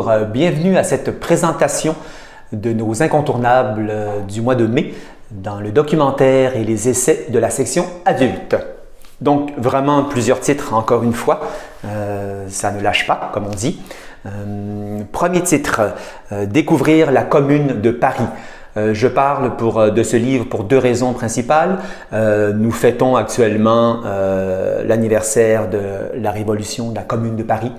bonjour, bienvenue à cette présentation de nos incontournables du mois de mai dans le documentaire et les essais de la section adulte. Donc vraiment plusieurs titres encore une fois, ça ne lâche pas comme on dit. Premier titre, découvrir la commune de Paris. Je parle de ce livre pour deux raisons principales. Nous fêtons actuellement l'anniversaire de la révolution de la Commune de Paris,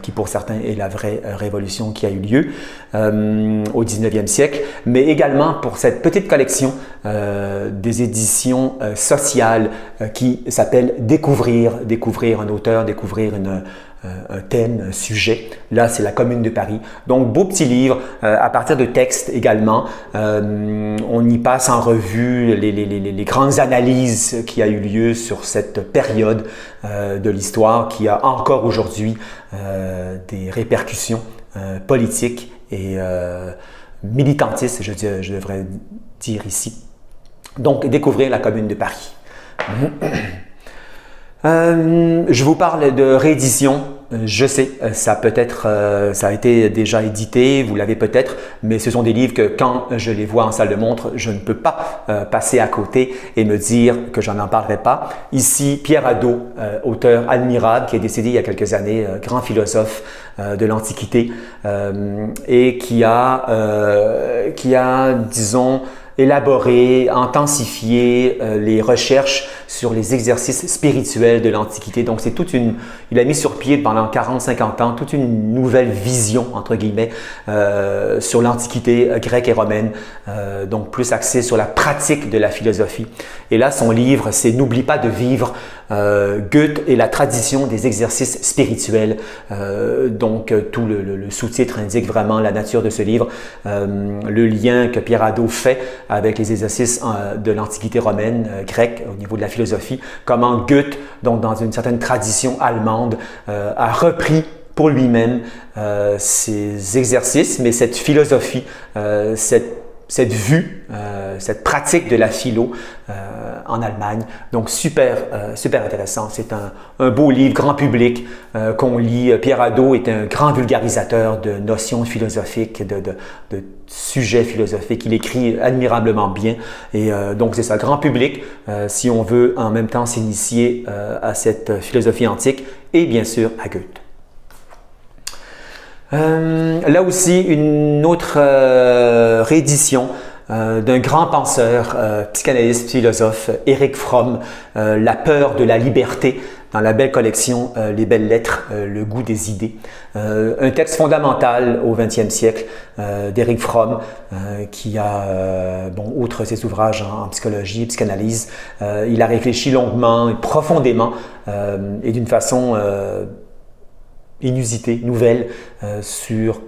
qui pour certains est la vraie révolution qui a eu lieu au 19e siècle, mais également pour cette petite collection des éditions sociales qui s'appelle Découvrir un auteur, découvrir un thème, un sujet. Là, c'est la Commune de Paris. Donc, beau petit livre à partir de textes également. On y passe en revue les grandes analyses qui a eu lieu sur cette période de l'histoire qui a encore aujourd'hui des répercussions politiques et militantistes, je devrais dire ici. Donc, découvrir la Commune de Paris. Je vous parle de réédition. Je sais, ça a été déjà édité, vous l'avez peut-être, mais ce sont des livres que quand je les vois en salle de montre, je ne peux pas passer à côté et me dire que j'en en parlerai pas. Ici, Pierre Hadot, auteur admirable qui est décédé il y a quelques années, grand philosophe de l'Antiquité et qui a, disons, élaborer, intensifier les recherches sur les exercices spirituels de l'Antiquité. Donc, c'est il a mis sur pied pendant 40-50 ans toute une nouvelle vision, entre guillemets, sur l'Antiquité grecque et romaine, donc plus axée sur la pratique de la philosophie. Et là, son livre, c'est « N'oublie pas de vivre ». Goethe et la tradition des exercices spirituels. Donc, tout le sous-titre indique vraiment la nature de ce livre, le lien que Pierre Hadot fait avec les exercices de l'Antiquité romaine, grecque, au niveau de la philosophie, comment Goethe, donc dans une certaine tradition allemande, a repris pour lui-même ces exercices, mais cette philosophie, cette vue, cette pratique de la philo en Allemagne. Donc, super intéressant. C'est un beau livre, grand public, qu'on lit. Pierre Hadot est un grand vulgarisateur de notions philosophiques, de sujets philosophiques. Il écrit admirablement bien. Et donc, c'est ça, grand public, si on veut en même temps s'initier à cette philosophie antique et bien sûr à Goethe. Là aussi, une autre réédition d'un grand penseur, psychanalyste, philosophe, Erich Fromm, La peur de la liberté, dans la belle collection Les belles lettres, le goût des idées. Un texte fondamental au XXe siècle d'Erich Fromm qui a, outre ses ouvrages en psychologie et psychanalyse, il a réfléchi longuement et profondément et d'une façon inusité, nouvelle, sur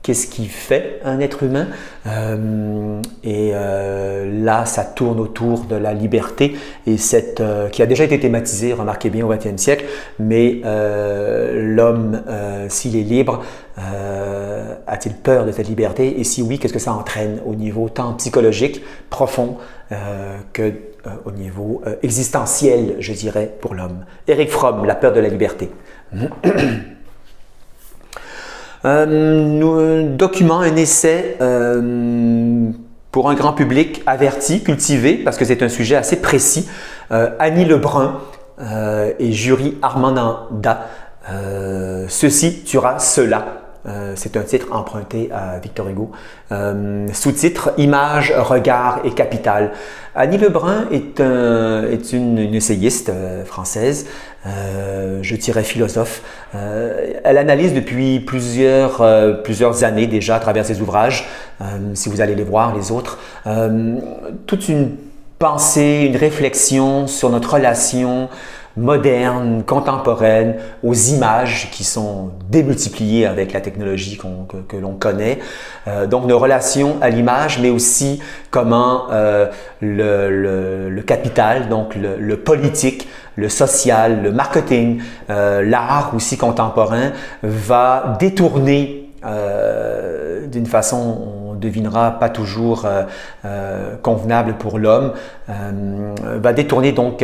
qu'est-ce qui fait un être humain. Là, ça tourne autour de la liberté et qui a déjà été thématisée, remarquez bien, au XXe siècle, mais l'homme, s'il est libre, a-t-il peur de cette liberté? Et si oui, qu'est-ce que ça entraîne au niveau tant psychologique, profond, que au niveau existentiel, je dirais, pour l'homme. Erich Fromm, La peur de la liberté. Document, un essai pour un grand public averti, cultivé, parce que c'est un sujet assez précis. Annie Lebrun et jury Armananda. Ceci tuera cela. C'est un titre emprunté à Victor Hugo. Sous-titre « Images, regards et capital ». Annie Lebrun est une essayiste française, je dirais philosophe. Elle analyse depuis plusieurs années déjà à travers ses ouvrages, si vous allez les voir, les autres, toute une pensée, une réflexion sur notre relation moderne, contemporaine, aux images qui sont démultipliées avec la technologie que l'on connaît. Donc, nos relations à l'image, mais aussi comment le capital, donc le politique, le social, le marketing, l'art aussi contemporain, va détourner d'une façon, on devinera, pas toujours convenable pour l'homme, va détourner donc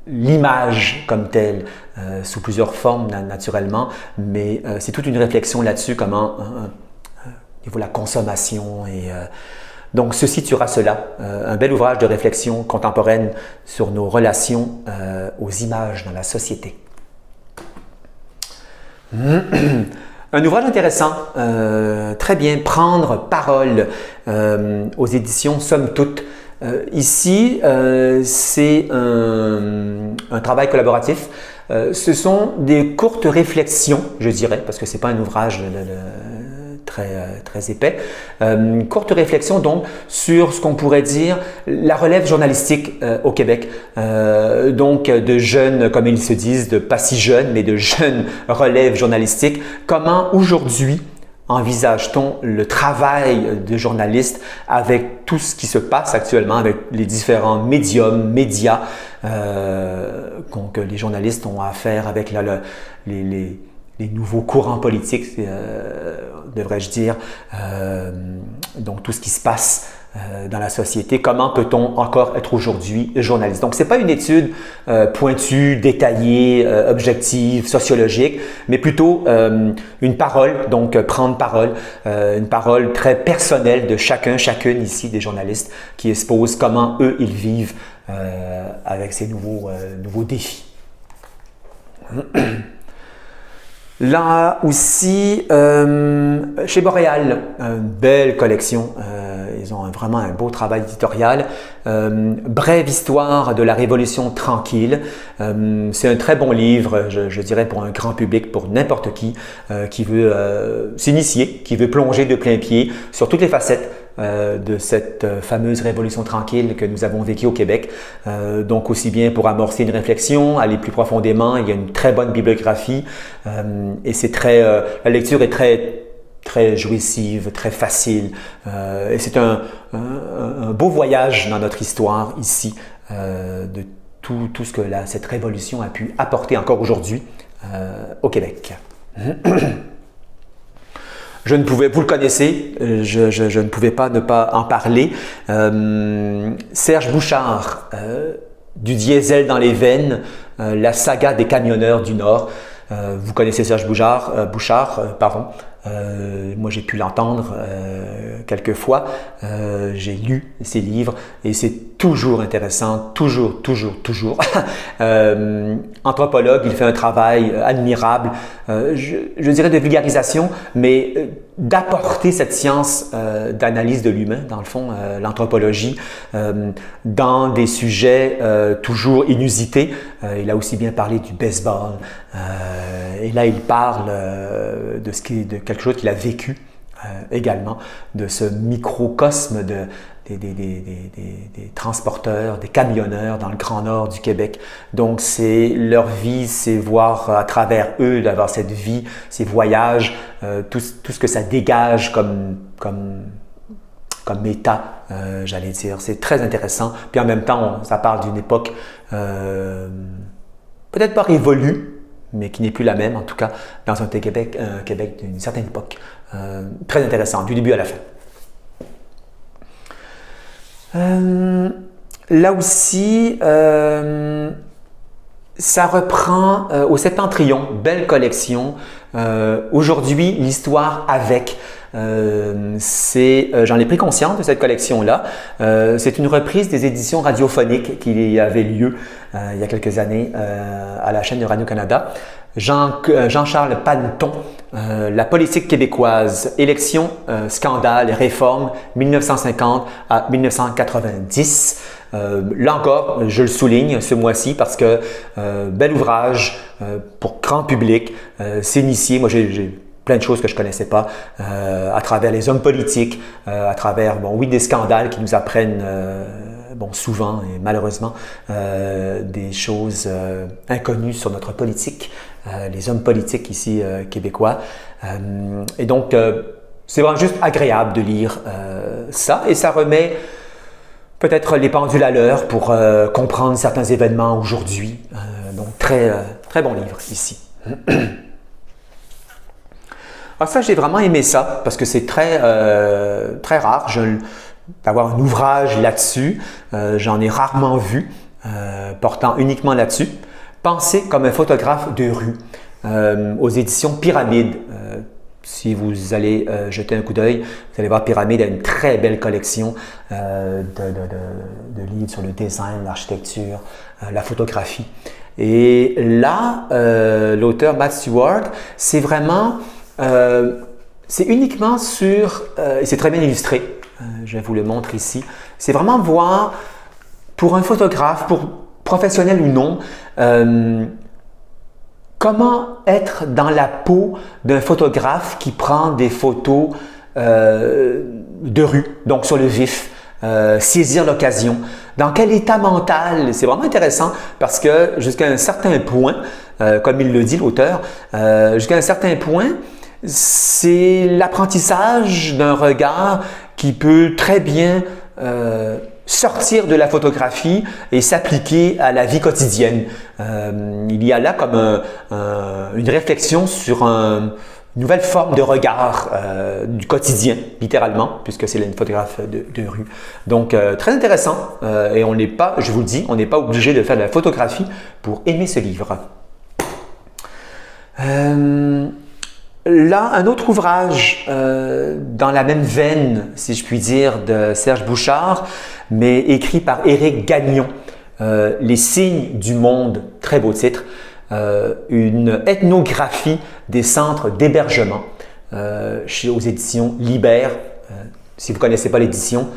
l'image comme telle, sous plusieurs formes naturellement, mais c'est toute une réflexion là-dessus, comment, au niveau de la consommation. Donc, ceci tuera cela, un bel ouvrage de réflexion contemporaine sur nos relations aux images dans la société. Un ouvrage intéressant, très bien, Prendre parole aux éditions Somme Toute. Ici, c'est un travail collaboratif. Ce sont des courtes réflexions, je dirais, parce que ce n'est pas un ouvrage très épais. Courte réflexion donc sur ce qu'on pourrait dire la relève journalistique au Québec. Donc de jeunes, comme ils se disent, de pas si jeunes, mais de jeunes relèves journalistiques. Comment aujourd'hui envisage-t-on le travail de journaliste avec tout ce qui se passe actuellement, avec les différents médias que les journalistes ont à faire avec les nouveaux courants politiques, devrais-je dire, donc tout ce qui se passe dans la société. Comment peut-on encore être aujourd'hui journaliste? Donc, ce n'est pas une étude pointue, détaillée, objective, sociologique, mais plutôt une parole, donc prendre parole, une parole très personnelle de chacune ici des journalistes qui exposent comment eux, ils vivent avec ces nouveaux défis. Là aussi, chez Boréal, une belle collection. Ils ont vraiment un beau travail éditorial. Brève histoire de la Révolution tranquille. C'est un très bon livre, je dirais, pour un grand public, pour n'importe qui veut s'initier, qui veut plonger de plein pied sur toutes les facettes de cette fameuse Révolution tranquille que nous avons vécue au Québec. Donc aussi bien pour amorcer une réflexion, aller plus profondément, il y a une très bonne bibliographie et c'est la lecture est très jouissive, très facile et c'est un beau voyage dans notre histoire ici de tout ce que cette révolution a pu apporter encore aujourd'hui au Québec. Je ne pouvais, vous le connaissez, je ne pouvais pas ne pas en parler. Serge Bouchard, du diesel dans les veines, la saga des camionneurs du Nord. Vous connaissez Serge Bouchard, moi j'ai pu l'entendre quelques fois. J'ai lu ses livres et c'est toujours intéressant, toujours. Anthropologue, il fait un travail admirable, je dirais de vulgarisation, mais d'apporter cette science d'analyse de l'humain, dans le fond, l'anthropologie, dans des sujets toujours inusités. Il a aussi bien parlé du baseball et là il parle de quelque chose qu'il a vécu également, de ce microcosme des transporteurs, des camionneurs dans le Grand Nord du Québec. Donc, c'est leur vie, c'est voir à travers eux, d'avoir cette vie, ces voyages, tout ce que ça dégage comme état, j'allais dire. C'est très intéressant. Puis en même temps, ça parle d'une époque peut-être pas révolue, mais qui n'est plus la même, en tout cas, dans un Québec d'une certaine époque. Très intéressant, du début à la fin. Là aussi, ça reprend au Septentrion, belle collection. Aujourd'hui, l'histoire avec. J'en ai pris conscience de cette collection-là. C'est une reprise des éditions radiophoniques qui avaient lieu il y a quelques années à la chaîne de Radio-Canada. Jean-Charles Panton, La politique québécoise, élections, scandales, réformes, 1950 à 1990. Là encore, je le souligne ce mois-ci parce que bel ouvrage pour grand public, s'initier. Moi, j'ai plein de choses que je ne connaissais pas à travers les hommes politiques, à travers, des scandales qui nous apprennent souvent et malheureusement des choses inconnues sur notre politique, les hommes politiques ici québécois. Et donc, c'est vraiment juste agréable de lire ça et ça remet peut-être les pendules à l'heure pour comprendre certains événements aujourd'hui. Donc, très bon livre ici. Alors ça, j'ai vraiment aimé ça parce que c'est très rare d'avoir un ouvrage là-dessus. J'en ai rarement vu. portant uniquement là-dessus. Pensez comme un photographe de rue aux éditions Pyramide. Si vous allez jeter un coup d'œil, vous allez voir Pyramide a une très belle collection de livres sur le design, l'architecture, la photographie. Et là, l'auteur Matt Stewart, c'est vraiment, c'est uniquement sur, et c'est très bien illustré, je vous le montre ici, c'est vraiment voir pour un photographe, pour professionnel ou non, comment être dans la peau d'un photographe qui prend des photos de rue, donc sur le vif, saisir l'occasion. Dans quel état mental? C'est vraiment intéressant parce que jusqu'à un certain point, comme il le dit l'auteur, jusqu'à un certain point, c'est l'apprentissage d'un regard qui peut très bien sortir de la photographie et s'appliquer à la vie quotidienne. Il y a là comme une réflexion sur une nouvelle forme de regard du quotidien, littéralement, puisque c'est une photographe de rue. Donc, très intéressant. Et on n'est pas, je vous le dis, on n'est pas obligé de faire de la photographie pour aimer ce livre. Là, un autre ouvrage dans la même veine, si je puis dire, de Serge Bouchard, mais écrit par Éric Gagnon. Les signes du monde, très beau titre, une ethnographie des centres d'hébergement aux éditions Libère. Si vous ne connaissez pas l'édition,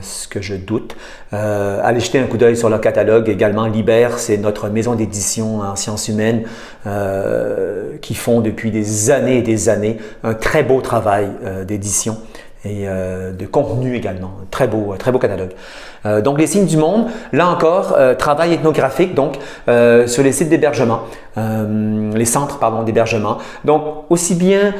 ce que je doute, allez jeter un coup d'œil sur leur catalogue. Également, Libère, c'est notre maison d'édition en sciences humaines qui font depuis des années et des années un très beau travail d'édition et de contenu également. Très beau catalogue. Donc, les signes du monde, là encore, travail ethnographique donc sur les sites d'hébergement, les centres d'hébergement. Donc, aussi bien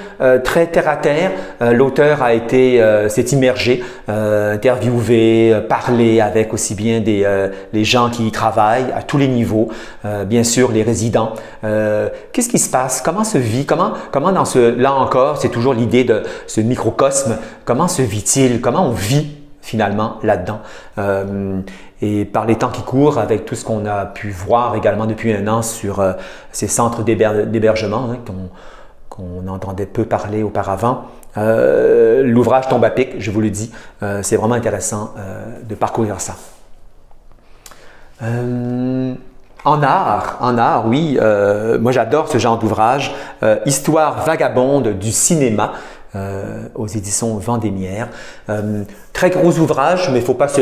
très terre à terre, l'auteur s'est immergé, interviewé, parlé avec aussi bien les gens qui y travaillent à tous les niveaux, bien sûr les résidents. Qu'est-ce qui se passe? Comment se vit? Comment là encore, c'est toujours l'idée de ce microcosme. Comment se vit-il? Comment on vit finalement là-dedans? Et par les temps qui courent, avec tout ce qu'on a pu voir également depuis un an sur ces centres d'hébergement qu'on entendait peu parler auparavant, l'ouvrage tombe à pic, je vous le dis. C'est vraiment intéressant de parcourir ça. En art, oui, moi j'adore ce genre d'ouvrage. Histoire vagabonde du cinéma. Aux éditions Vendémiaire. Très gros ouvrage, mais il ne faut pas se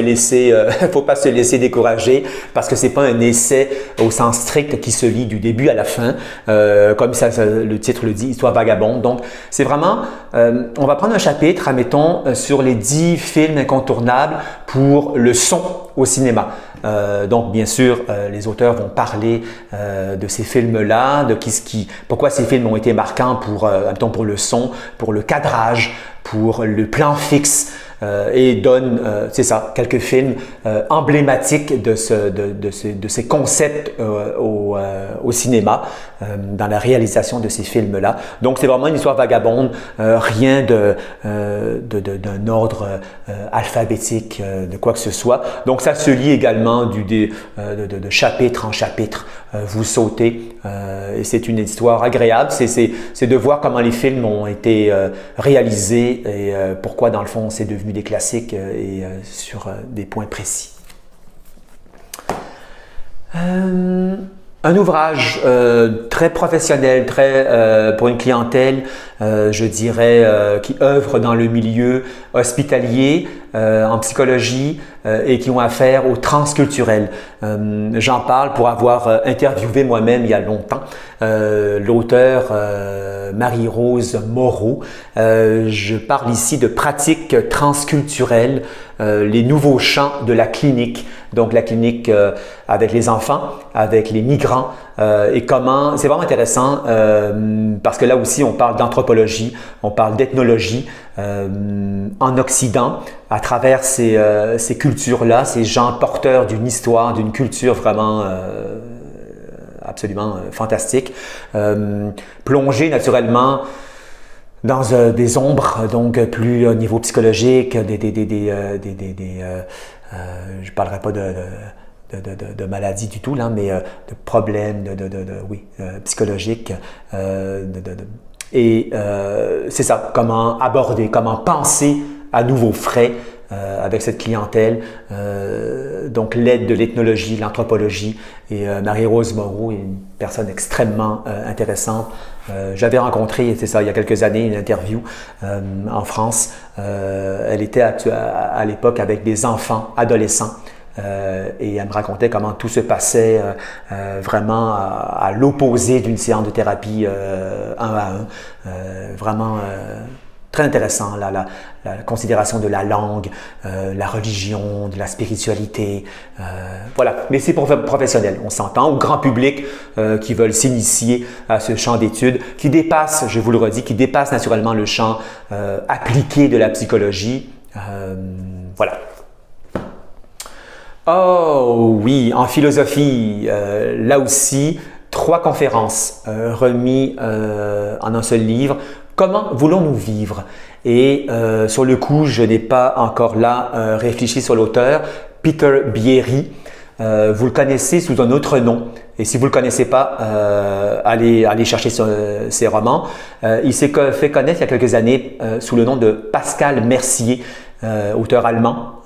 laisser décourager parce que ce n'est pas un essai au sens strict qui se lit du début à la fin, comme le titre le dit, Histoire vagabonde. Donc, c'est vraiment, on va prendre un chapitre, admettons, sur les 10 films incontournables pour le son au cinéma. Donc, bien sûr, les auteurs vont parler de ces films-là, pourquoi ces films ont été marquants pour le son, pour le cadrage, pour le plan fixe, et donne, c'est ça, quelques films emblématiques de ces concepts au cinéma, dans la réalisation de ces films-là. Donc, c'est vraiment une histoire vagabonde, rien d'un ordre alphabétique, de quoi que ce soit. Donc, ça se lit également de chapitre en chapitre. Vous sautez et c'est une histoire agréable. C'est de voir comment les films ont été réalisés et pourquoi, dans le fond, c'est devenu des classiques et sur des points précis. Un ouvrage très professionnel, pour une clientèle, je dirais, qui œuvre dans le milieu hospitalier, en psychologie et qui ont affaire au transculturel. J'en parle pour avoir interviewé moi-même il y a longtemps l'auteur Marie-Rose Moreau. Je parle ici de pratiques transculturelles, les nouveaux champs de la clinique. Donc, la clinique avec les enfants, avec les migrants et comment, c'est vraiment intéressant parce que là aussi, on parle d'anthropologie, on parle d'ethnologie en Occident à travers ces cultures-là, ces gens porteurs d'une histoire, d'une culture vraiment absolument fantastique, plongés naturellement dans des ombres, donc plus au niveau psychologique, je ne parlerai pas de maladie du tout, là, mais de problèmes oui, psychologiques. C'est ça, comment aborder, comment penser à nouveau frais avec cette clientèle. Donc l'aide de l'ethnologie, l'anthropologie. Et Marie-Rose Moreau est une personne extrêmement intéressante. J'avais rencontré, c'est ça, il y a quelques années, une interview en France. Elle était à l'époque avec des enfants, adolescents. Et elle me racontait comment tout se passait vraiment à l'opposé d'une séance de thérapie un à un. Vraiment très intéressant, la considération de la langue, la religion, de la spiritualité. Voilà, mais c'est pour professionnels, on s'entend, au grand public qui veulent s'initier à ce champ d'études qui dépasse, je vous le redis, qui dépasse naturellement le champ appliqué de la psychologie. Voilà. Oh oui, en philosophie, là aussi, 3 conférences remises en un seul livre. Comment voulons-nous vivre? Et sur le coup, je n'ai pas encore là réfléchi sur l'auteur, Peter Bierry. Vous le connaissez sous un autre nom. Et si vous ne le connaissez pas, allez chercher ses romans. Il s'est fait connaître il y a quelques années sous le nom de Pascal Mercier, auteur allemand,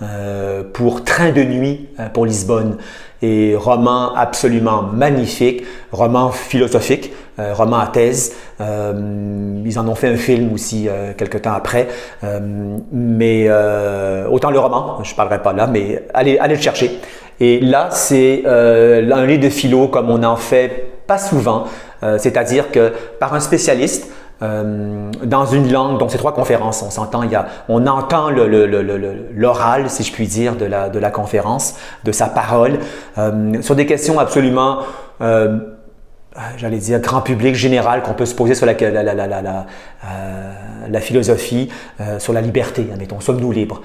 pour Train de nuit pour Lisbonne. Et roman absolument magnifique, roman philosophique, roman à thèse. Ils en ont fait un film aussi quelque temps après. Mais autant le roman, je ne parlerai pas là, mais allez le chercher. Et là, c'est un livre de philo comme on en fait pas souvent, c'est-à-dire que par un spécialiste, dans une langue, donc c'est 3 conférences, on s'entend, on entend l'oral, si je puis dire, de la conférence, de sa parole, sur des questions absolument, j'allais dire, grand public, général, qu'on peut se poser sur la philosophie, sur la liberté, admettons, sommes-nous libres?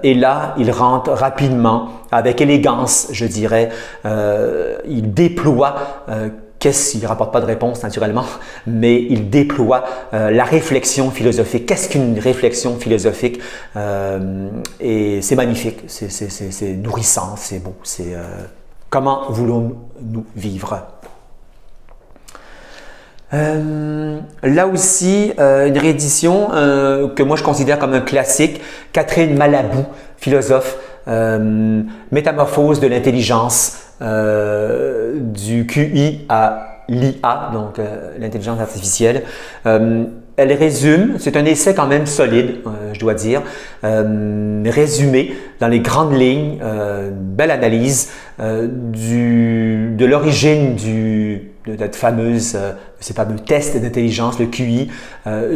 Et là, il rentre rapidement, avec élégance, je dirais, il déploie il ne rapporte pas de réponse naturellement, mais il déploie la réflexion philosophique. Qu'est-ce qu'une réflexion philosophique? Et c'est magnifique, c'est nourrissant, c'est beau. Comment voulons-nous vivre? Là aussi, une réédition que moi je considère comme un classique, Catherine Malabou, philosophe, Métamorphose de l'intelligence, du QI à l'IA, donc l'intelligence artificielle. Elle résume, c'est un essai quand même solide, je dois dire, résumé dans les grandes lignes, une belle analyse de l'origine de ces fameux tests d'intelligence, le QI,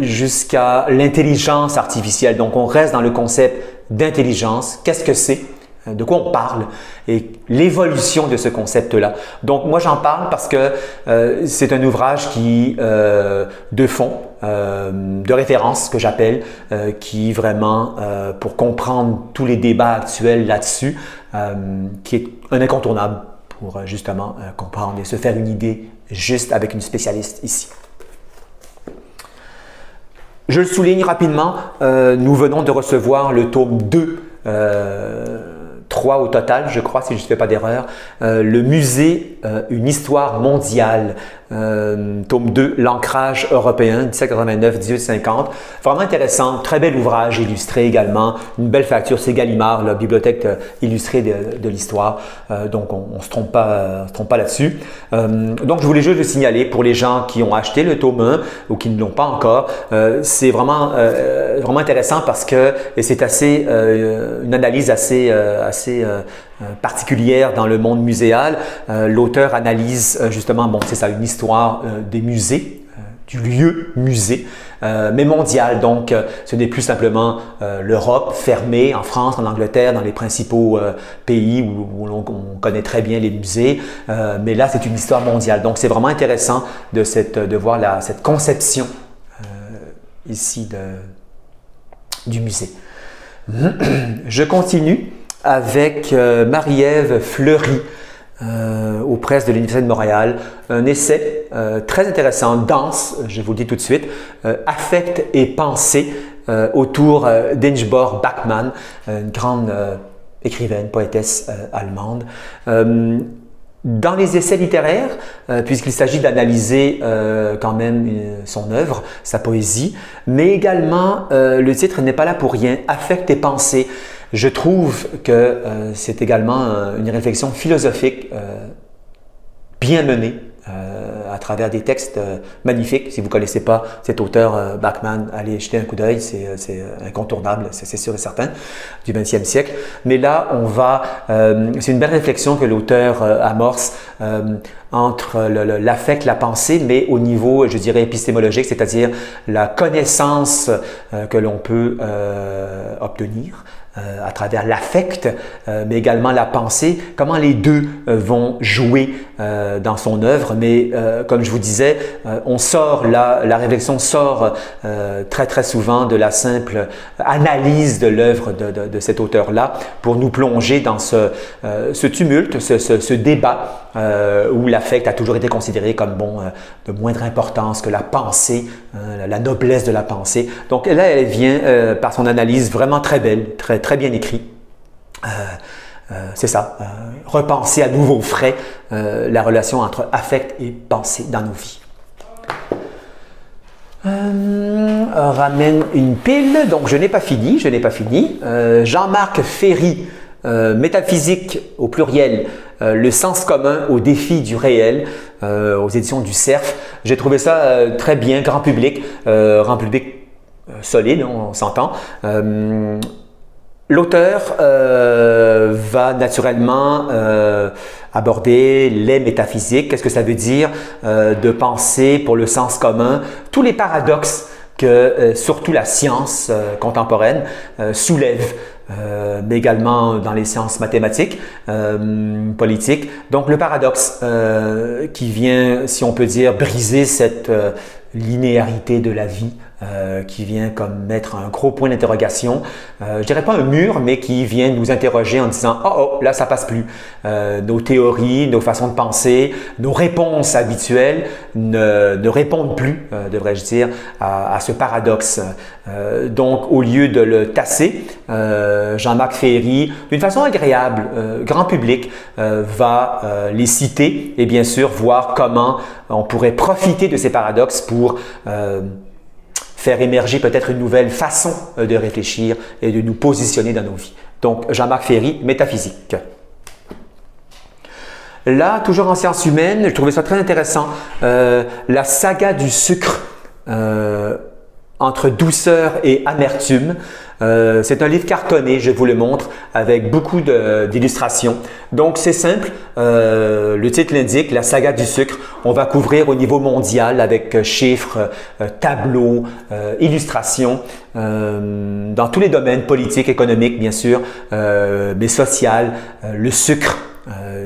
jusqu'à l'intelligence artificielle. Donc on reste dans le concept d'intelligence. Qu'est-ce que c'est? De quoi on parle et l'évolution de ce concept-là. Donc moi j'en parle parce que c'est un ouvrage de fond, de référence que j'appelle, qui vraiment, pour comprendre tous les débats actuels là-dessus, qui est un incontournable pour justement comprendre et se faire une idée juste avec une spécialiste ici. Je le souligne rapidement, nous venons de recevoir le tome 2, 3 au total, je crois, si je ne fais pas d'erreur, le musée Une histoire mondiale, tome 2, l'ancrage européen, 1789-1850. Vraiment intéressant, très bel ouvrage illustré également, une belle facture, c'est Gallimard, la bibliothèque illustrée de l'histoire, donc on ne se trompe pas là-dessus. Donc je voulais juste le signaler pour les gens qui ont acheté le tome 1 ou qui ne l'ont pas encore, c'est vraiment intéressant parce que c'est une analyse assez particulière dans le monde muséal. L'auteur analyse justement, c'est ça, une histoire des musées, du lieu musée, mais mondial. Donc, ce n'est plus simplement l'Europe fermée, en France, en Angleterre, dans les principaux pays où on connaît très bien les musées, mais là, c'est une histoire mondiale. Donc, c'est vraiment intéressant de voir cette conception ici du musée. Je continue avec Marie-Ève Fleury aux presses de l'Université de Montréal. Un essai très intéressant, dense, je vous le dis tout de suite, Affect et pensée autour d'Ingeborg Bachmann, une grande écrivaine, poétesse allemande. Dans les essais littéraires, puisqu'il s'agit d'analyser quand même son œuvre, sa poésie, mais également le titre n'est pas là pour rien, Affect et pensée. Je trouve que c'est également une réflexion philosophique bien menée à travers des textes magnifiques. Si vous ne connaissez pas cet auteur Bachmann, allez jeter un coup d'œil, c'est incontournable, c'est sûr et certain, du 20e siècle. Mais là, c'est une belle réflexion que l'auteur amorce entre l'affect, la pensée, mais au niveau, je dirais, épistémologique, c'est-à-dire la connaissance que l'on peut obtenir à travers l'affect, mais également la pensée, comment les deux vont jouer dans son œuvre. Mais comme je vous disais, la réflexion sort très très souvent de la simple analyse de l'œuvre de cet auteur-là pour nous plonger dans ce tumulte, ce débat où l'affect a toujours été considéré comme de moindre importance que la pensée, la noblesse de la pensée. Donc là, elle vient par son analyse vraiment très belle, très bien écrite. C'est ça, repenser à nouveau frais la relation entre affect et pensée dans nos vies. Ramène une pile, donc je n'ai pas fini. Jean-Marc Ferry, métaphysique au pluriel, le sens commun au défi du réel, aux éditions du Cerf. J'ai trouvé ça très bien, grand public solide, on s'entend. L'auteur va naturellement aborder les métaphysiques. Qu'est-ce que ça veut dire de penser pour le sens commun? Tous les paradoxes que surtout la science contemporaine soulève, mais également dans les sciences mathématiques, politiques. Donc le paradoxe qui vient, si on peut dire, briser cette linéarité de la vie, qui vient comme mettre un gros point d'interrogation, je dirais pas un mur, mais qui vient nous interroger en disant « Oh, là ça passe plus ». Nos théories, nos façons de penser, nos réponses habituelles ne répondent plus, devrais-je dire, à ce paradoxe. Donc au lieu de le tasser, Jean-Marc Ferry, d'une façon agréable, grand public, va les citer et bien sûr voir comment on pourrait profiter de ces paradoxes pour faire émerger peut-être une nouvelle façon de réfléchir et de nous positionner dans nos vies. Donc, Jean-Marc Ferry, métaphysique. Là, toujours en sciences humaines, je trouvais ça très intéressant, la saga du sucre entre douceur et amertume. C'est un livre cartonné, je vous le montre, avec beaucoup d'illustrations. Donc c'est simple, le titre l'indique, la saga du sucre. On va couvrir au niveau mondial avec chiffres, tableaux, illustrations, dans tous les domaines, politiques, économiques bien sûr, mais social, le sucre.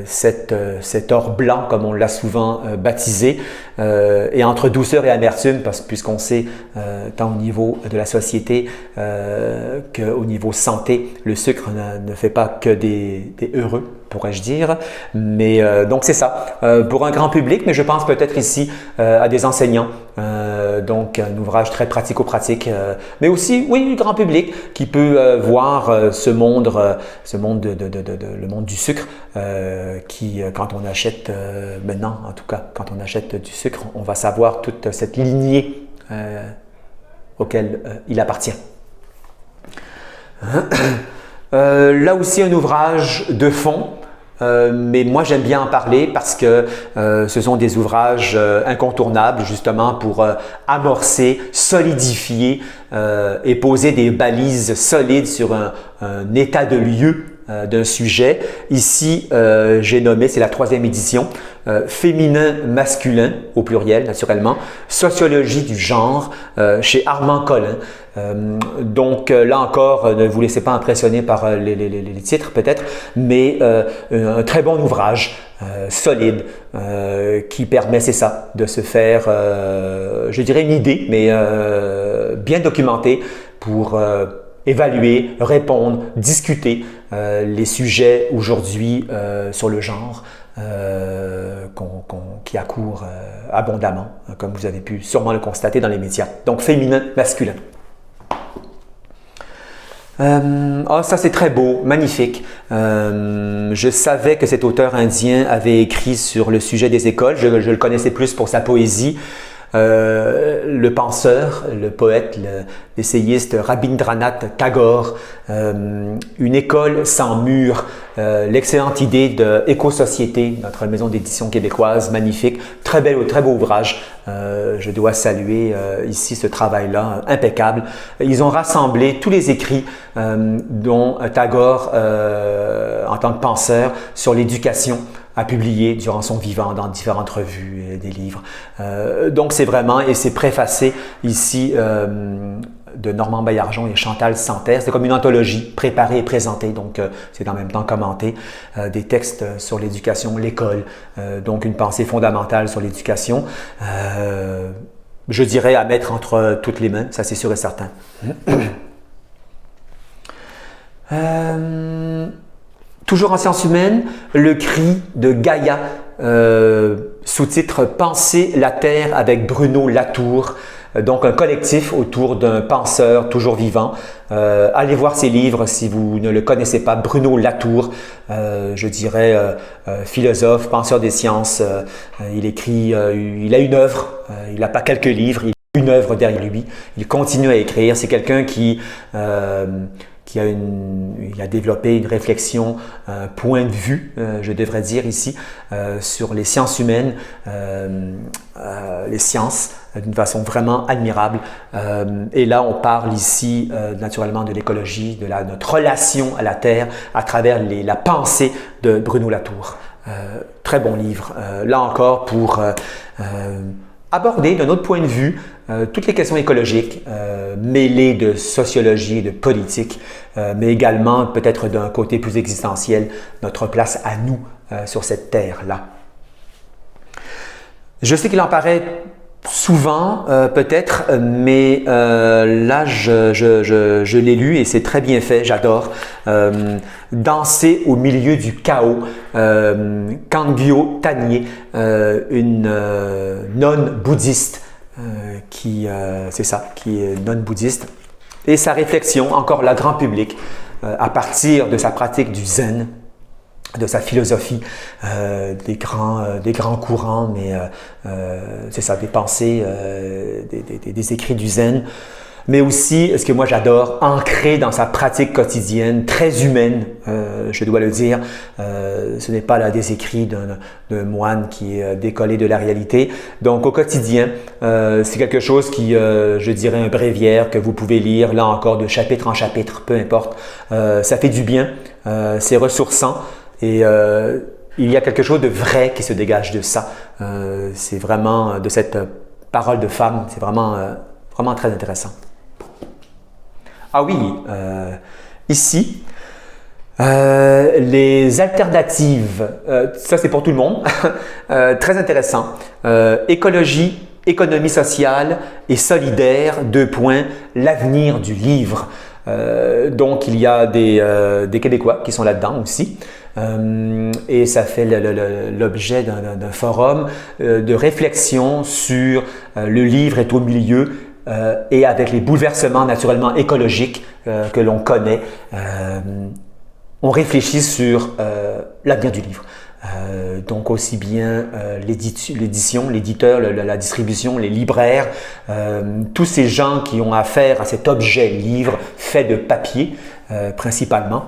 Cet or blanc, comme on l'a souvent baptisé, et entre douceur et amertume, puisqu'on sait, tant au niveau de la société qu'au niveau santé, le sucre ne fait pas que des heureux, pourrais-je dire. Mais donc c'est ça, pour un grand public, mais je pense peut-être ici à des enseignants. Donc un ouvrage très pratico-pratique, mais aussi, oui, grand public qui peut voir ce monde le monde du sucre, qui, quand on achète, maintenant en tout cas, quand on achète du sucre, on va savoir toute cette lignée auquel il appartient. Là aussi un ouvrage de fond. Mais moi j'aime bien en parler parce que ce sont des ouvrages incontournables justement pour amorcer, solidifier et poser des balises solides sur un état de lieu d'un sujet. Ici, j'ai nommé, c'est la 3e édition, féminin, masculin au pluriel naturellement, sociologie du genre chez Armand Collin. Donc là encore, ne vous laissez pas impressionner par les titres peut-être, mais un très bon ouvrage solide qui permet, c'est ça, de se faire, je dirais une idée, mais bien documentée pour évaluer, répondre, discuter les sujets aujourd'hui sur le genre qui accourt abondamment, comme vous avez pu sûrement le constater dans les médias. Donc féminin, masculin. Ça c'est très beau, magnifique. Je savais que cet auteur indien avait écrit sur le sujet des écoles. Je le connaissais plus pour sa poésie. Le penseur, le poète, l'essayiste Rabindranath Tagore, une école sans mur, l'excellente idée de Éco-Société, notre maison d'édition québécoise, magnifique, très beau ouvrage. Je dois saluer ici ce travail-là, impeccable. Ils ont rassemblé tous les écrits dont Tagore, en tant que penseur, sur l'éducation, a publié durant son vivant dans différentes revues et des livres. Donc c'est vraiment, et c'est préfacé ici de Normand Baillargeon et Chantal Santerre. C'est comme une anthologie préparée et présentée, donc c'est en même temps commenté, des textes sur l'éducation, l'école, donc une pensée fondamentale sur l'éducation. Je dirais à mettre entre toutes les mains, ça c'est sûr et certain. Toujours en sciences humaines, le cri de Gaïa, sous-titre « Penser la Terre » avec Bruno Latour, donc un collectif autour d'un penseur toujours vivant. Allez voir ses livres si vous ne le connaissez pas. Bruno Latour, je dirais philosophe, penseur des sciences. Il écrit, il a une œuvre, il n'a pas quelques livres, il a une œuvre derrière lui. Il continue à écrire. C'est quelqu'un qui il a développé une réflexion, un point de vue, je devrais dire ici, sur les sciences humaines, les sciences, d'une façon vraiment admirable. Et là, on parle ici naturellement de l'écologie, de notre relation à la Terre à travers la pensée de Bruno Latour. Très bon livre. Là encore, pour aborder d'un autre point de vue toutes les questions écologiques, mêlées de sociologie et de politique, mais également peut-être d'un côté plus existentiel, notre place à nous sur cette terre-là. Je sais qu'il en paraît souvent, peut-être, mais là, je l'ai lu et c'est très bien fait, j'adore. Danser au milieu du chaos, Kangyo Tanye, une nonne bouddhiste, qui est nonne bouddhiste, et sa réflexion, encore là, grand public, à partir de sa pratique du zen, de sa philosophie, des grands courants, mais c'est ça, des pensées, des écrits du zen, mais aussi, ce que moi j'adore, ancré dans sa pratique quotidienne, très humaine, je dois le dire. Ce n'est pas là des écrits d'un moine qui est décollé de la réalité. Donc au quotidien, c'est quelque chose qui, je dirais, un bréviaire que vous pouvez lire, là encore, de chapitre en chapitre, peu importe. Ça fait du bien, c'est ressourçant. Et il y a quelque chose de vrai qui se dégage de ça. C'est vraiment, de cette parole de femme, c'est vraiment très intéressant. Ah oui, ici, les alternatives, ça c'est pour tout le monde, très intéressant. Écologie, économie sociale et solidaire, l'avenir du livre. Donc il y a des Québécois qui sont là-dedans aussi. Et ça fait l'objet d'un forum de réflexion sur le livre est au milieu et avec les bouleversements naturellement écologiques que l'on connaît, on réfléchit sur l'avenir du livre. Donc aussi bien l'édition, l'éditeur, la distribution, les libraires, tous ces gens qui ont affaire à cet objet livre fait de papier principalement.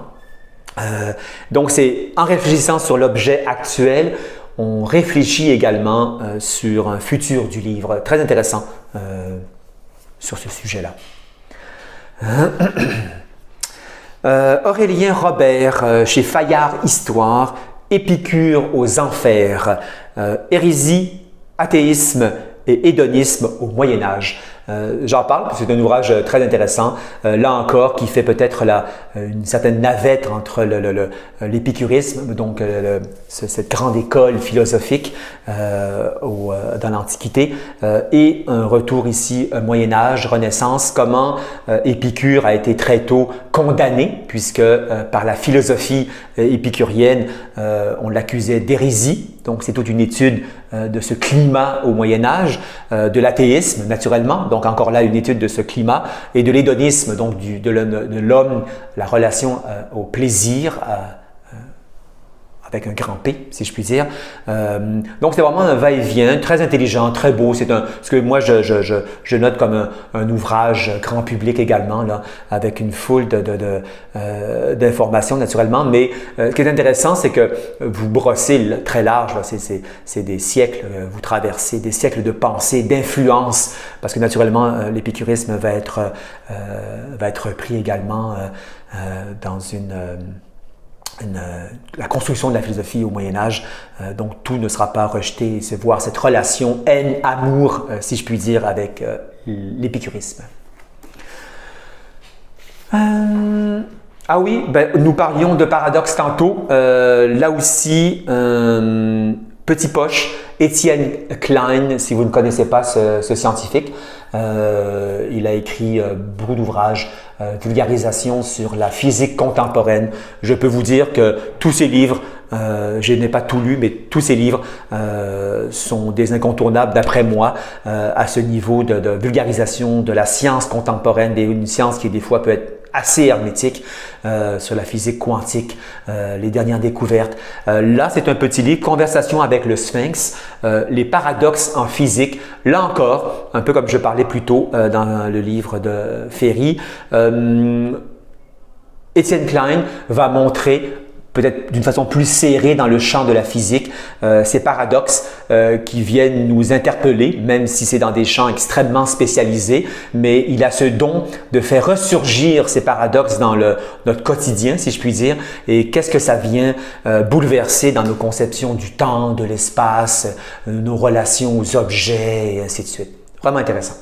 Donc c'est en réfléchissant sur l'objet actuel, on réfléchit également sur un futur du livre. Très intéressant sur ce sujet-là. Aurélien Robert chez Fayard Histoire, Épicure aux enfers, hérésie, athéisme et hédonisme au Moyen Âge. J'en parle parce que c'est un ouvrage très intéressant, là encore, qui fait peut-être une certaine navette entre l'épicurisme, donc cette grande école philosophique dans l'Antiquité, et un retour ici Moyen-Âge, Renaissance, comment Épicure a été très tôt condamné, puisque par la philosophie épicurienne, on l'accusait d'hérésie. Donc c'est toute une étude de ce climat au Moyen Âge, de l'athéisme naturellement, donc encore là une étude de ce climat, et de l'hédonisme, donc de l'homme, la relation au plaisir, avec un grand P, si je puis dire. Donc, c'est vraiment un va-et-vient, très intelligent, très beau. C'est ce que moi, je note comme un ouvrage grand public également, là, avec une foule d'informations naturellement. Mais ce qui est intéressant, c'est que vous brossez très large, c'est des siècles, vous traversez des siècles de pensée, d'influence, parce que naturellement, l'épicurisme va être pris également dans la construction de la philosophie au Moyen-Âge, donc tout ne sera pas rejeté, c'est voir cette relation haine-amour, si je puis dire, avec l'épicurisme. Ah oui, nous parlions de paradoxe tantôt, là aussi, petit poche, Étienne Klein, si vous ne connaissez pas ce scientifique, il a écrit beaucoup d'ouvrages, vulgarisation sur la physique contemporaine. Je peux vous dire que tous ces livres, je n'ai pas tout lu, mais tous ces livres sont des incontournables d'après moi à ce niveau de vulgarisation de la science contemporaine, une science qui des fois peut être assez hermétique sur la physique quantique, les dernières découvertes. Là, c'est un petit livre, Conversation avec le Sphinx, les paradoxes en physique. Là encore, un peu comme je parlais plus tôt dans le livre de Ferry, Étienne Klein va montrer peut-être d'une façon plus serrée dans le champ de la physique, ces paradoxes qui viennent nous interpeller, même si c'est dans des champs extrêmement spécialisés, mais il a ce don de faire ressurgir ces paradoxes dans notre quotidien, si je puis dire, et qu'est-ce que ça vient bouleverser dans nos conceptions du temps, de l'espace, nos relations aux objets, et ainsi de suite. Vraiment intéressant.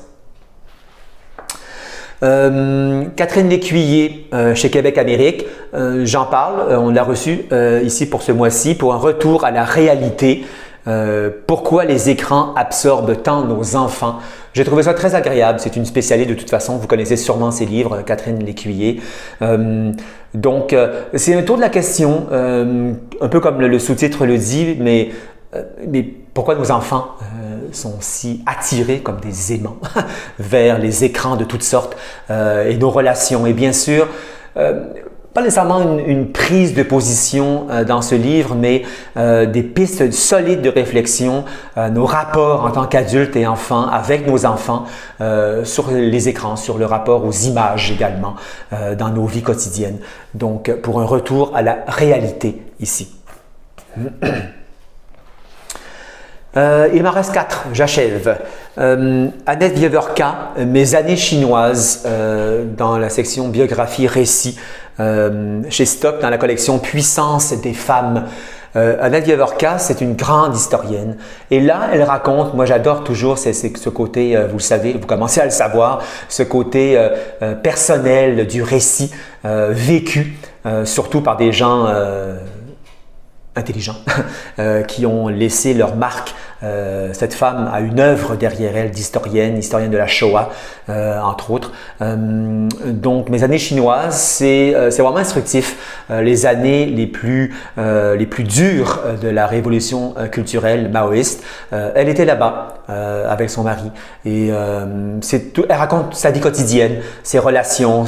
Catherine Lécuyer chez Québec Amérique, j'en parle, on l'a reçu ici pour ce mois-ci, pour un retour à la réalité. Pourquoi les écrans absorbent tant nos enfants? J'ai trouvé ça très agréable, c'est une spécialiste de toute façon, vous connaissez sûrement ses livres, Catherine Lécuyer. Donc, c'est un tour de la question, un peu comme le sous-titre le dit, mais pourquoi nos enfants sont si attirés comme des aimants vers les écrans de toutes sortes et nos relations. Et bien sûr, pas nécessairement une prise de position dans ce livre, mais des pistes solides de réflexion, nos rapports en tant qu'adultes et enfants avec nos enfants sur les écrans, sur le rapport aux images également dans nos vies quotidiennes. Donc, pour un retour à la réalité ici. Il m'en reste 4, j'achève. Annette Wiewerka, Mes années chinoises, dans la section biographie récit, chez Stock, dans la collection Puissance des femmes. Annette Wiewerka, c'est une grande historienne. Et là, elle raconte, moi j'adore toujours ce côté, vous le savez, vous commencez à le savoir, ce côté personnel du récit vécu, surtout par des gens intelligents qui ont laissé leur marque. Cette femme a une œuvre derrière elle d'historienne de la Shoah, entre autres. Donc, Mes années chinoises, c'est vraiment instructif. Les années les plus dures de la révolution culturelle maoïste. Elle était là-bas avec son mari. Et elle raconte sa vie quotidienne, ses relations,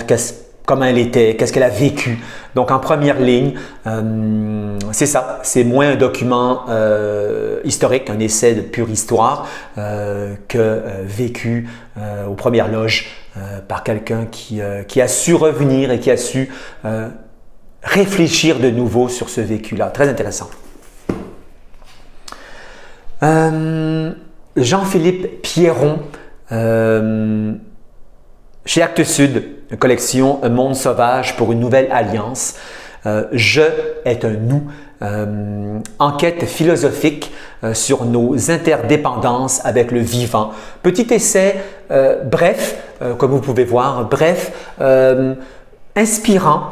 comment elle était, qu'est-ce qu'elle a vécu. Donc, en première ligne, c'est ça. C'est moins un document historique, un essai de pure histoire que vécu aux premières loges par quelqu'un qui a su revenir et qui a su réfléchir de nouveau sur ce vécu-là. Très intéressant. Jean-Philippe Pierron, chez Actes Sud, collection Un monde sauvage pour une nouvelle alliance. Je est un nous. Enquête philosophique sur nos interdépendances avec le vivant. Petit essai bref, comme vous pouvez voir, bref, inspirant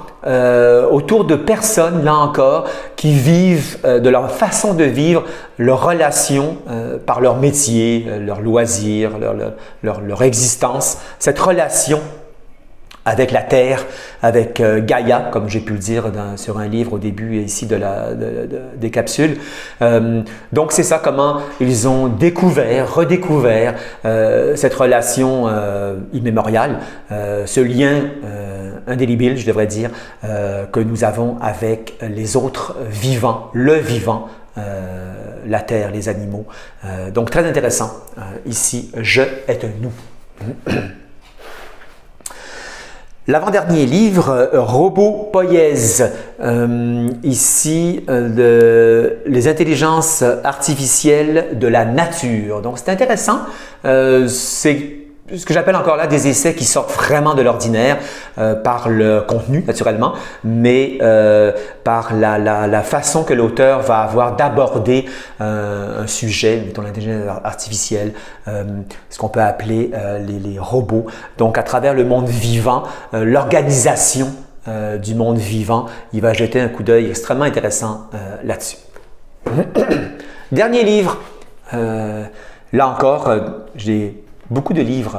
autour de personnes, là encore, qui vivent de leur façon de vivre, leur relation par leur métier, leur loisir, leur existence, cette relation avec la Terre, avec Gaïa, comme j'ai pu le dire sur un livre au début ici des capsules. Donc c'est ça, comment ils ont redécouvert cette relation immémoriale, ce lien indélébile, je devrais dire, que nous avons avec les autres vivants, le vivant, la Terre, les animaux. Donc très intéressant, ici, je est un nous. L'avant-dernier livre, Robopoièse, ici, les intelligences artificielles de la nature. Donc, c'est intéressant. C'est ce que j'appelle encore là des essais qui sortent vraiment de l'ordinaire par le contenu, naturellement, mais par la façon que l'auteur va avoir d'aborder un sujet, mettons l'intelligence artificielle, ce qu'on peut appeler les robots. Donc, à travers le monde vivant, l'organisation du monde vivant, il va jeter un coup d'œil extrêmement intéressant là-dessus. Dernier livre, là encore, j'ai beaucoup de livres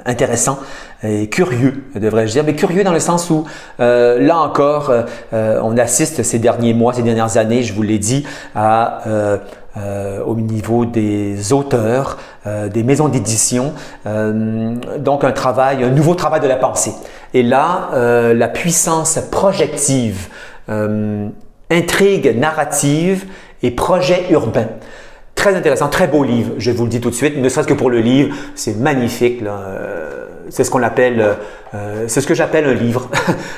intéressants et curieux, devrais-je dire, mais curieux dans le sens où, là encore, on assiste ces derniers mois, ces dernières années, je vous l'ai dit, au niveau des auteurs, des maisons d'édition, donc un nouveau travail de la pensée. Et là, la puissance projective, intrigue narrative et projet urbain. Très intéressant, très beau livre, je vous le dis tout de suite, ne serait-ce que pour le livre, c'est magnifique. C'est ce qu'on appelle, c'est ce que j'appelle un livre,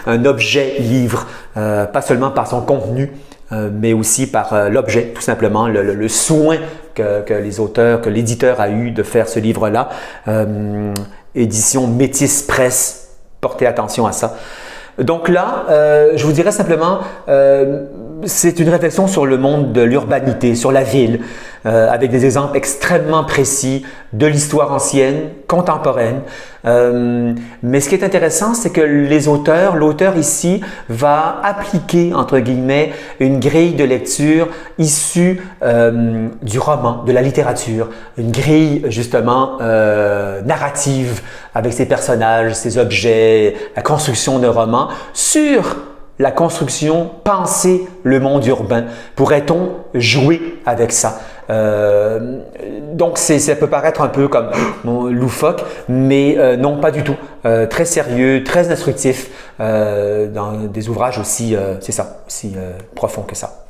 un objet livre, pas seulement par son contenu, mais aussi par l'objet, tout simplement, le soin que les auteurs, que l'éditeur a eu de faire ce livre-là. Édition Métis Presse, portez attention à ça. Donc là, je vous dirais simplement, c'est une réflexion sur le monde de l'urbanité, sur la ville, avec des exemples extrêmement précis de l'histoire ancienne, contemporaine. Mais ce qui est intéressant, c'est que l'auteur ici va appliquer, entre guillemets, une grille de lecture issue du roman, de la littérature, une grille justement narrative avec ses personnages, ses objets, la construction d'un roman sur la construction, penser le monde urbain. Pourrait-on jouer avec ça? Donc, ça peut paraître un peu comme loufoque, mais non, pas du tout. Très sérieux, très instructif, dans des ouvrages aussi, c'est ça, aussi profonds que ça.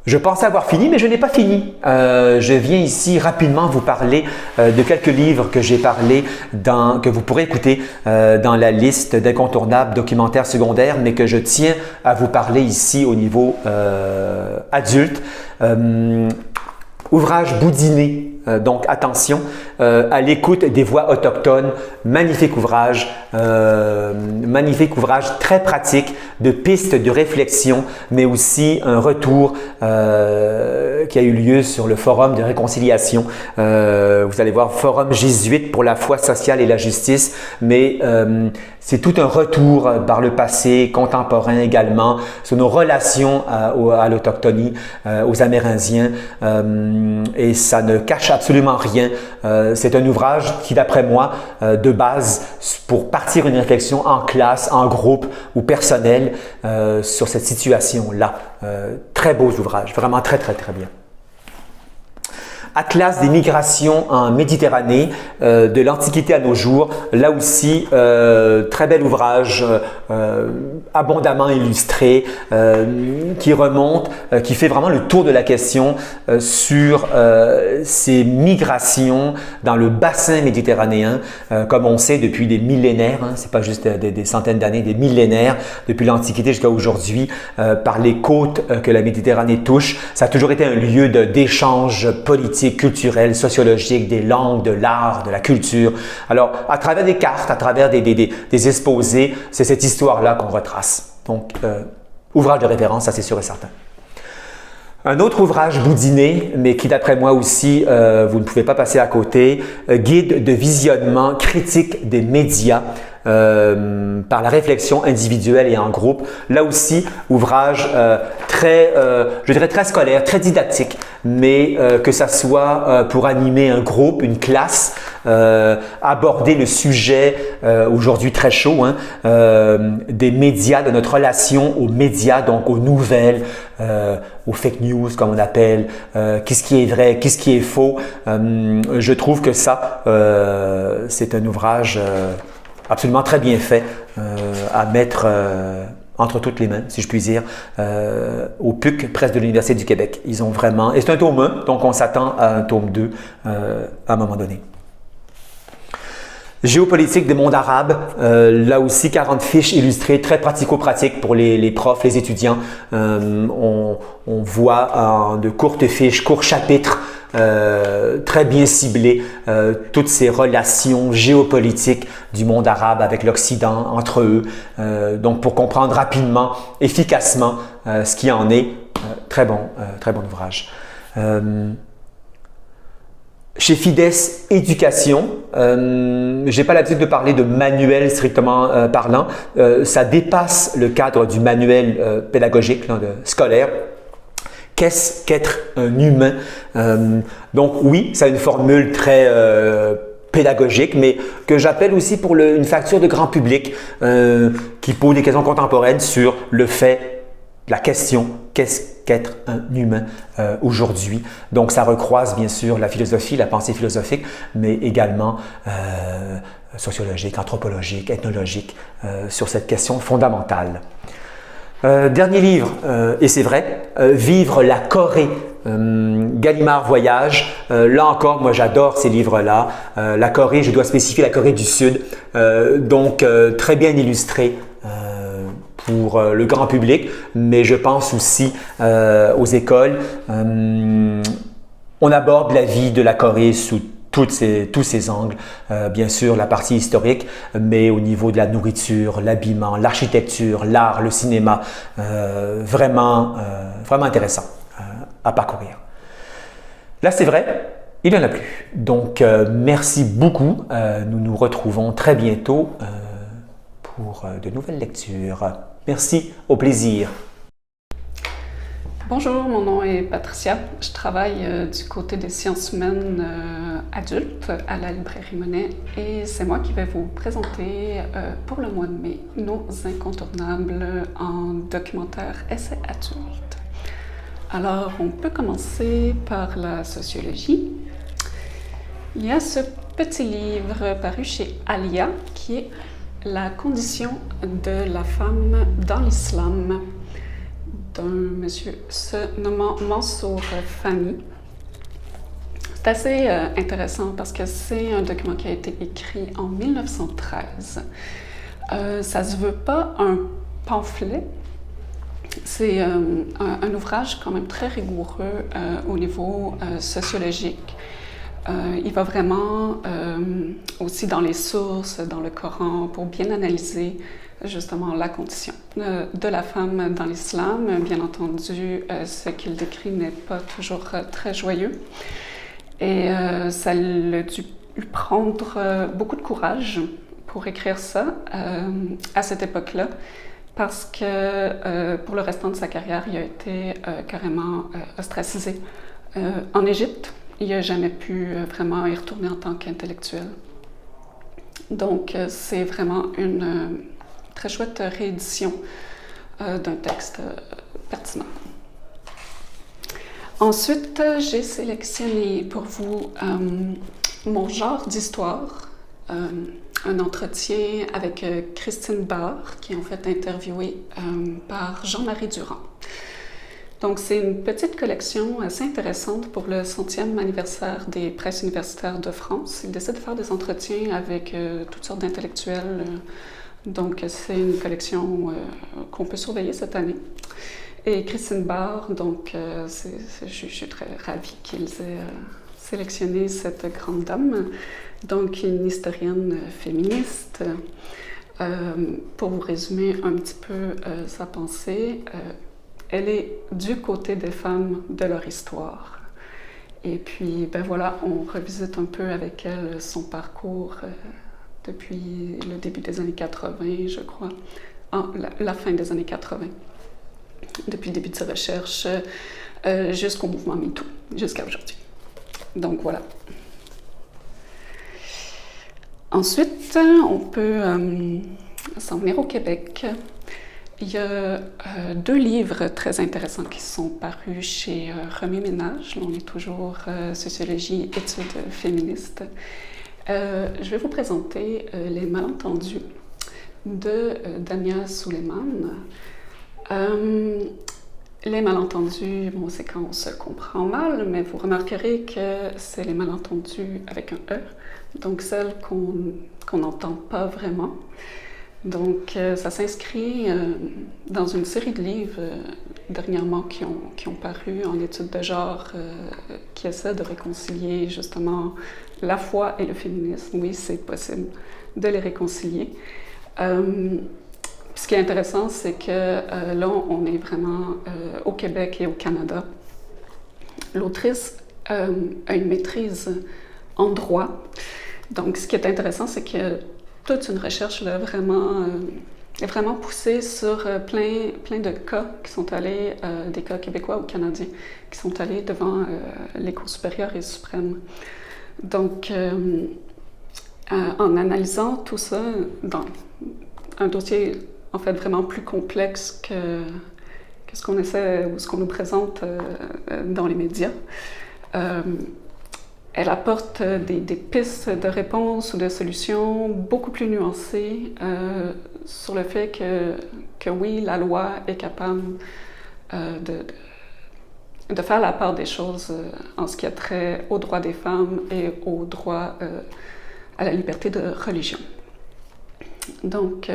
Je pensais avoir fini, mais je n'ai pas fini. Je viens ici rapidement vous parler de quelques livres que j'ai parlé, que vous pourrez écouter dans la liste d'incontournables documentaires secondaires, mais que je tiens à vous parler ici au niveau adulte. Ouvrage boudiné, donc attention, à l'écoute des voix autochtones, magnifique ouvrage très pratique de pistes de réflexion, mais aussi un retour qui a eu lieu sur le forum de réconciliation. Vous allez voir, forum jésuite pour la foi sociale et la justice, mais c'est tout un retour par le passé, contemporain également, sur nos relations à l'autochtonie, aux Amérindiens, et ça ne cache absolument rien. C'est un ouvrage qui, d'après moi, de base, pour partir une réflexion en classe, en groupe ou personnel sur cette situation-là. Très beaux ouvrages, vraiment très, très, très bien. Atlas des migrations en Méditerranée, de l'Antiquité à nos jours. Là aussi, très bel ouvrage, abondamment illustré, qui remonte, qui fait vraiment le tour de la question sur ces migrations dans le bassin méditerranéen, comme on sait depuis des millénaires, hein, c'est pas juste des centaines d'années, des millénaires, depuis l'Antiquité jusqu'à aujourd'hui, par les côtes que la Méditerranée touche. Ça a toujours été un lieu d'échange politique, culturel, sociologique, des langues, de l'art, de la culture. Alors, à travers des cartes, à travers des exposés, c'est cette histoire-là qu'on retrace. Donc, ouvrage de référence, ça c'est sûr et certain. Un autre ouvrage boudiné, mais qui d'après moi aussi, vous ne pouvez pas passer à côté, Guide de visionnement critique des médias, par la réflexion individuelle et en groupe. Là aussi, ouvrage très, je dirais très scolaire, très didactique, mais que ça soit pour animer un groupe, une classe, aborder le sujet aujourd'hui très chaud, hein, des médias, de notre relation aux médias, donc aux nouvelles, aux fake news comme on appelle, qu'est-ce qui est vrai, qu'est-ce qui est faux. Je trouve que ça, c'est un ouvrage absolument très bien fait à mettre entre toutes les mains, si je puis dire, au PUC, Presse de l'Université du Québec. Ils ont vraiment, et c'est un tome 1, donc on s'attend à un tome 2 à un moment donné. Géopolitique des mondes arabes, là aussi 40 fiches illustrées, très pratico-pratiques pour les profs, les étudiants. On voit de courtes fiches, courts chapitres, très bien ciblés, toutes ces relations géopolitiques du monde arabe avec l'Occident, entre eux. Donc pour comprendre rapidement, efficacement ce qui en est, très bon ouvrage. Chez Fides Éducation, je n'ai pas l'habitude de parler de manuel strictement parlant. Ça dépasse le cadre du manuel pédagogique, scolaire. Qu'est-ce qu'être un humain? Donc oui, ça a une formule très pédagogique, mais que j'appelle aussi pour une facture de grand public qui pose des questions contemporaines sur le fait, la question, qu'est-ce qu'être un humain aujourd'hui. Donc, ça recroise bien sûr la philosophie, la pensée philosophique, mais également sociologique, anthropologique, ethnologique sur cette question fondamentale. Dernier livre, et c'est vrai, Vivre la Corée, Gallimard Voyage. Là encore, moi j'adore ces livres-là. La Corée, je dois spécifier la Corée du Sud, donc très bien illustré pour le grand public, mais je pense aussi aux écoles. On aborde la vie de la Corée sous tous ces angles, bien sûr la partie historique, mais au niveau de la nourriture, l'habillement, l'architecture, l'art, le cinéma, vraiment intéressant à parcourir. Là, c'est vrai, il n'y en a plus. Donc, merci beaucoup. Nous nous retrouvons très bientôt pour de nouvelles lectures. Merci, au plaisir. Bonjour, mon nom est Patricia. Je travaille du côté des sciences humaines adultes à la librairie Monet et c'est moi qui vais vous présenter pour le mois de mai nos incontournables en documentaire essai adulte. Alors, on peut commencer par la sociologie. Il y a ce petit livre paru chez Alia qui est La condition de la femme dans l'islam d'un monsieur se nommant Mansour Fahmy. C'est assez intéressant parce que c'est un document qui a été écrit en 1913. Ça ne se veut pas un pamphlet, c'est un ouvrage quand même très rigoureux au niveau sociologique. Il va vraiment aussi dans les sources, dans le Coran, pour bien analyser justement la condition de la femme dans l'islam. Bien entendu, ce qu'il décrit n'est pas toujours très joyeux. Et ça a dû lui prendre beaucoup de courage pour écrire ça à cette époque-là, parce que pour le restant de sa carrière, il a été carrément ostracisé en Égypte. Il n'a jamais pu vraiment y retourner en tant qu'intellectuel. Donc, c'est vraiment une très chouette réédition d'un texte pertinent. Ensuite, j'ai sélectionné pour vous mon genre d'histoire, un entretien avec Christine Barr, qui est en fait interviewée par Jean-Marie Durand. Donc, c'est une petite collection assez intéressante pour le 100e anniversaire des presses universitaires de France. Il décide de faire des entretiens avec toutes sortes d'intellectuels. Donc, c'est une collection qu'on peut surveiller cette année. Et Christine Barr, donc, je suis très ravie qu'ils aient sélectionné cette grande dame. Donc, une historienne féministe. Pour vous résumer un petit peu sa pensée, elle est du côté des femmes de leur histoire. Et puis, ben voilà, on revisite un peu avec elle son parcours depuis le début des années 80, je crois, la fin des années 80. depuis le début de ses recherches jusqu'au mouvement MeToo, jusqu'à aujourd'hui. Donc voilà. Ensuite, on peut s'en venir au Québec. Il y a 2 livres très intéressants qui sont parus chez Remue Ménage. On est toujours Sociologie, études féministes. Je vais vous présenter Les Malentendus de Dania Suleiman. Les malentendus, bon, c'est quand on se comprend mal, mais vous remarquerez que c'est les malentendus avec un E, donc celles qu'on n'entend pas vraiment. Donc, ça s'inscrit dans une série de livres dernièrement qui ont paru en études de genre qui essaient de réconcilier justement la foi et le féminisme. Oui, c'est possible de les réconcilier. Ce qui est intéressant, c'est que là, on est vraiment au Québec et au Canada. L'autrice a une maîtrise en droit. Donc, ce qui est intéressant, c'est que toute une recherche là, vraiment poussée sur plein de cas qui sont allés, des cas québécois ou canadiens, qui sont allés devant les cours supérieures et suprêmes. Donc, en analysant tout ça dans un dossier en fait vraiment plus complexe que ce qu'on essaie ou ce qu'on nous présente dans les médias, elle apporte des pistes de réponse ou de solutions beaucoup plus nuancées sur le fait que oui, la loi est capable de faire la part des choses en ce qui a trait aux droits des femmes et au droit à la liberté de religion. Donc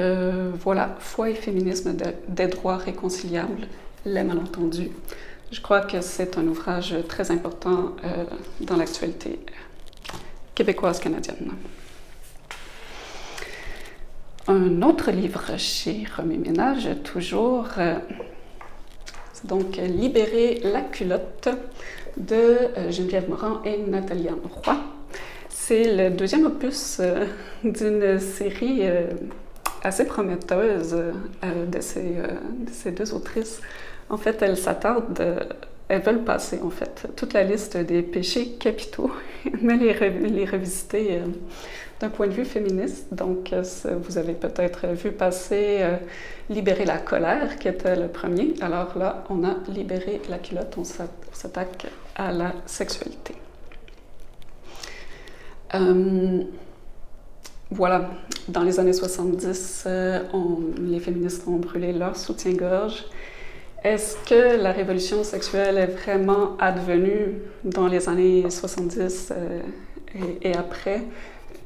voilà, Foi et féminisme des droits réconciliables, les malentendus. Je crois que c'est un ouvrage très important dans l'actualité québécoise-canadienne. Un autre livre chez Remue Ménage, toujours, c'est donc Libérer la culotte de Geneviève Morin et Nathalie Anne Roy. C'est le 2e opus d'une série assez prometteuse de ces 2 autrices. En fait, elles veulent passer en fait toute la liste des péchés capitaux, mais les revisiter d'un point de vue féministe. Donc, vous avez peut-être vu passer Libérer la colère, qui était le premier. Alors là, on a Libéré la culotte, on s'attaque à la sexualité. Voilà, dans les années 70, les féministes ont brûlé leur soutien-gorge. Est-ce que la révolution sexuelle est vraiment advenue dans les années 70 et après?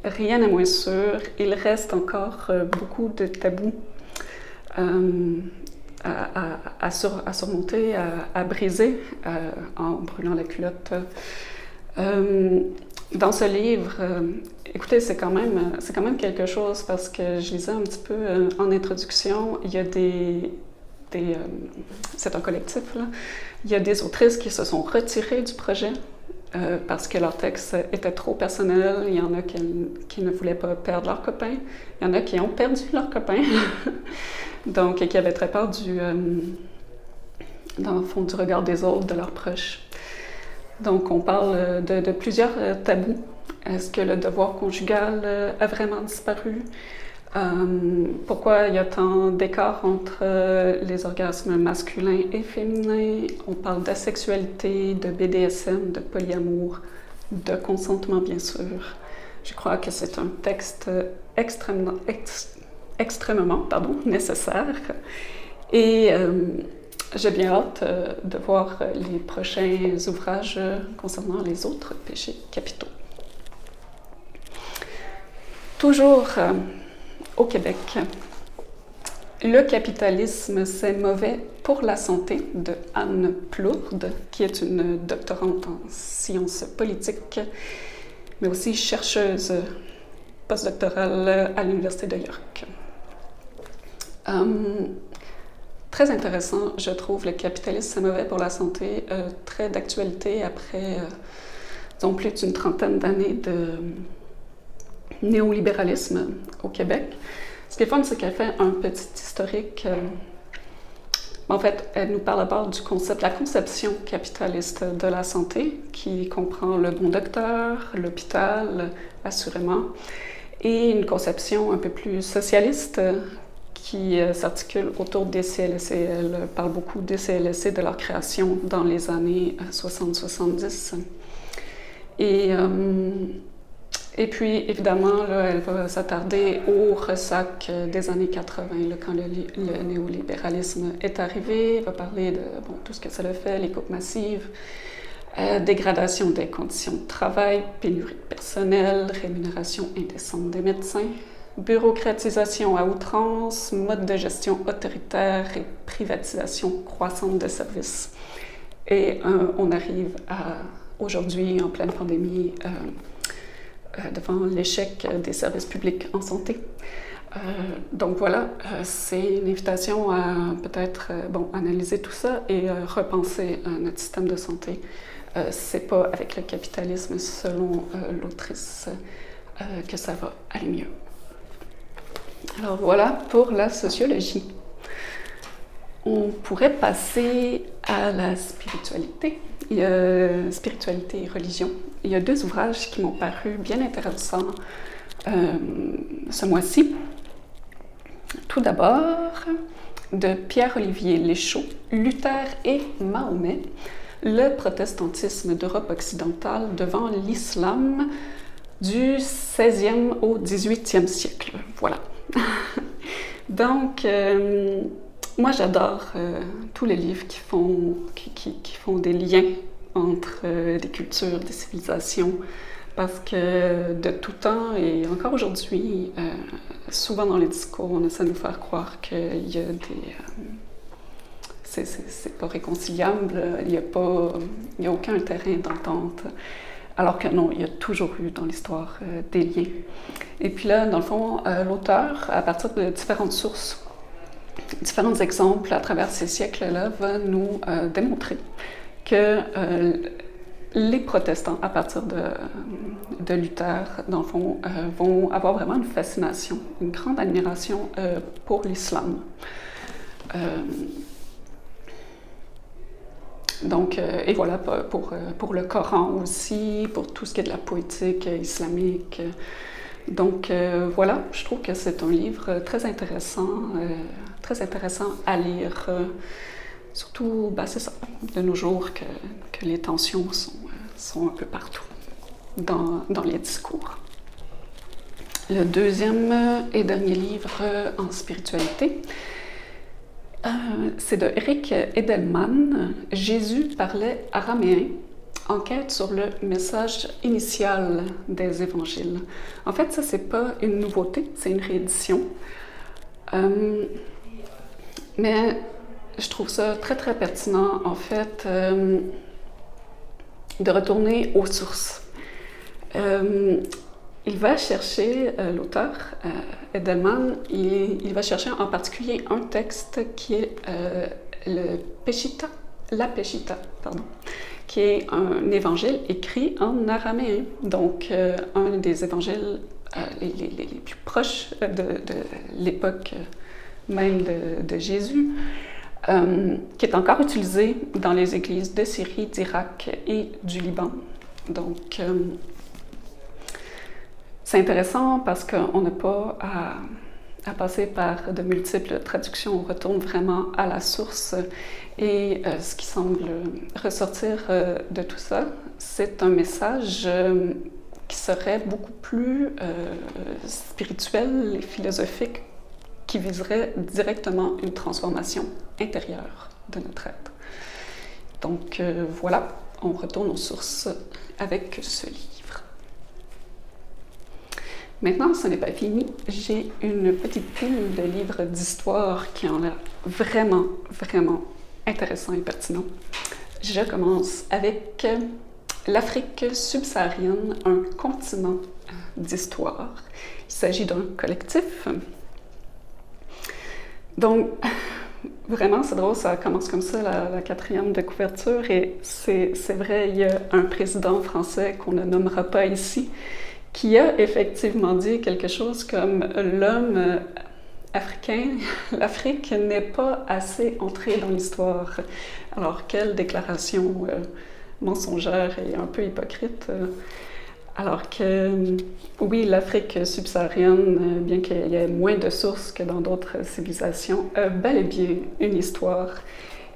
Rien n'est moins sûr. Il reste encore beaucoup de tabous à surmonter, à briser en brûlant la culotte. Dans ce livre, écoutez, c'est quand même quelque chose parce que je lisais un petit peu en introduction, il y a c'est un collectif, là. Il y a des autrices qui se sont retirées du projet parce que leur texte était trop personnel. Il y en a qui ne voulaient pas perdre leurs copains. Il y en a qui ont perdu leurs copains. Donc, qui avaient très peur dans le fond, du regard des autres, de leurs proches. Donc, on parle de plusieurs tabous. Est-ce que le devoir conjugal a vraiment disparu? Pourquoi il y a tant d'écart entre les orgasmes masculins et féminins? On parle d'asexualité, de BDSM, de polyamour, de consentement, bien sûr. Je crois que c'est un texte extrêmement nécessaire. Et j'ai bien hâte de voir les prochains ouvrages concernant les autres péchés capitaux. Toujours au Québec, Le capitalisme, c'est mauvais pour la santé de Anne Plourde, qui est une doctorante en sciences politiques, mais aussi chercheuse postdoctorale à l'Université de York. Très intéressant, je trouve, Le capitalisme, c'est mauvais pour la santé, très d'actualité après disons, plus d'une trentaine d'années de néolibéralisme au Québec. Ce qui est fun, c'est qu'elle fait un petit historique En fait, elle nous parle d'abord du concept, la conception capitaliste de la santé, qui comprend le bon docteur, l'hôpital, assurément, et une conception un peu plus socialiste qui s'articule autour des CLSC. Elle parle beaucoup des CLSC, de leur création dans les années 60-70. Et puis, évidemment, là, elle va s'attarder au ressac des années 80, là, quand le néolibéralisme est arrivé. Elle va parler de tout ce que ça a fait, les coupes massives, dégradation des conditions de travail, pénurie de personnel, rémunération indécente des médecins, bureaucratisation à outrance, mode de gestion autoritaire et privatisation croissante de services. Et on arrive aujourd'hui, en pleine pandémie, devant l'échec des services publics en santé. Donc voilà, c'est une invitation à peut-être analyser tout ça et repenser notre système de santé. C'est pas avec le capitalisme, selon l'autrice, que ça va aller mieux. Alors voilà pour la sociologie. On pourrait passer à la spiritualité. Il y a spiritualité et religion. Il y a 2 ouvrages qui m'ont paru bien intéressants ce mois-ci. Tout d'abord, de Pierre-Olivier Léchaud, Luther et Mahomet, le protestantisme d'Europe occidentale devant l'islam du 16e au 18e siècle. Voilà. Donc, moi, j'adore tous les livres qui font des liens entre des cultures, des civilisations, parce que de tout temps et encore aujourd'hui, souvent dans les discours, on essaie de nous faire croire qu'il y a des... c'est pas réconciliable, il n'y a aucun terrain d'entente, alors que non, il y a toujours eu dans l'histoire des liens. Et puis là, dans le fond, l'auteur, à partir de différentes sources, différents exemples à travers ces siècles-là, va nous démontrer que les protestants, à partir de Luther, dans le fond, vont avoir vraiment une fascination, une grande admiration pour l'islam. Donc, et voilà, pour le Coran aussi, pour tout ce qui est de la poétique islamique. Donc, voilà, je trouve que c'est un livre très intéressant à lire. Surtout, c'est ça, de nos jours, que les tensions sont un peu partout dans les discours. Le deuxième et dernier livre en spiritualité, c'est de Eric Edelman, « Jésus parlait araméen, enquête sur le message initial des évangiles ». En fait, ça, c'est pas une nouveauté, c'est une réédition. Mais je trouve ça très, très pertinent, en fait, de retourner aux sources. Il va chercher, l'auteur, Edelman, il va chercher en particulier un texte qui est la Peshitta, qui est un évangile écrit en araméen. Donc, un des évangiles les plus proches de l'époque même de Jésus, qui est encore utilisé dans les églises de Syrie, d'Irak et du Liban. Donc, c'est intéressant parce qu'on n'a pas à passer par de multiples traductions. On retourne vraiment à la source. Et ce qui semble ressortir de tout ça, c'est un message qui serait beaucoup plus spirituel et philosophique, qui viserait directement une transformation intérieure de notre être. Donc voilà, on retourne aux sources avec ce livre. Maintenant, ce n'est pas fini. J'ai une petite pile de livres d'histoire qui ont l'air vraiment, vraiment intéressants et pertinents. Je commence avec l'Afrique subsaharienne, un continent d'histoire. Il s'agit d'un collectif. Donc, vraiment, c'est drôle, ça commence comme ça, la 4e de couverture, et c'est vrai, il y a un président français qu'on ne nommera pas ici, qui a effectivement dit quelque chose comme « l'homme africain, l'Afrique n'est pas assez entrée dans l'histoire. Alors, quelle déclaration mensongère et un peu hypocrite. Alors que, oui, l'Afrique subsaharienne, bien qu'il y ait moins de sources que dans d'autres civilisations, a bel et bien une histoire.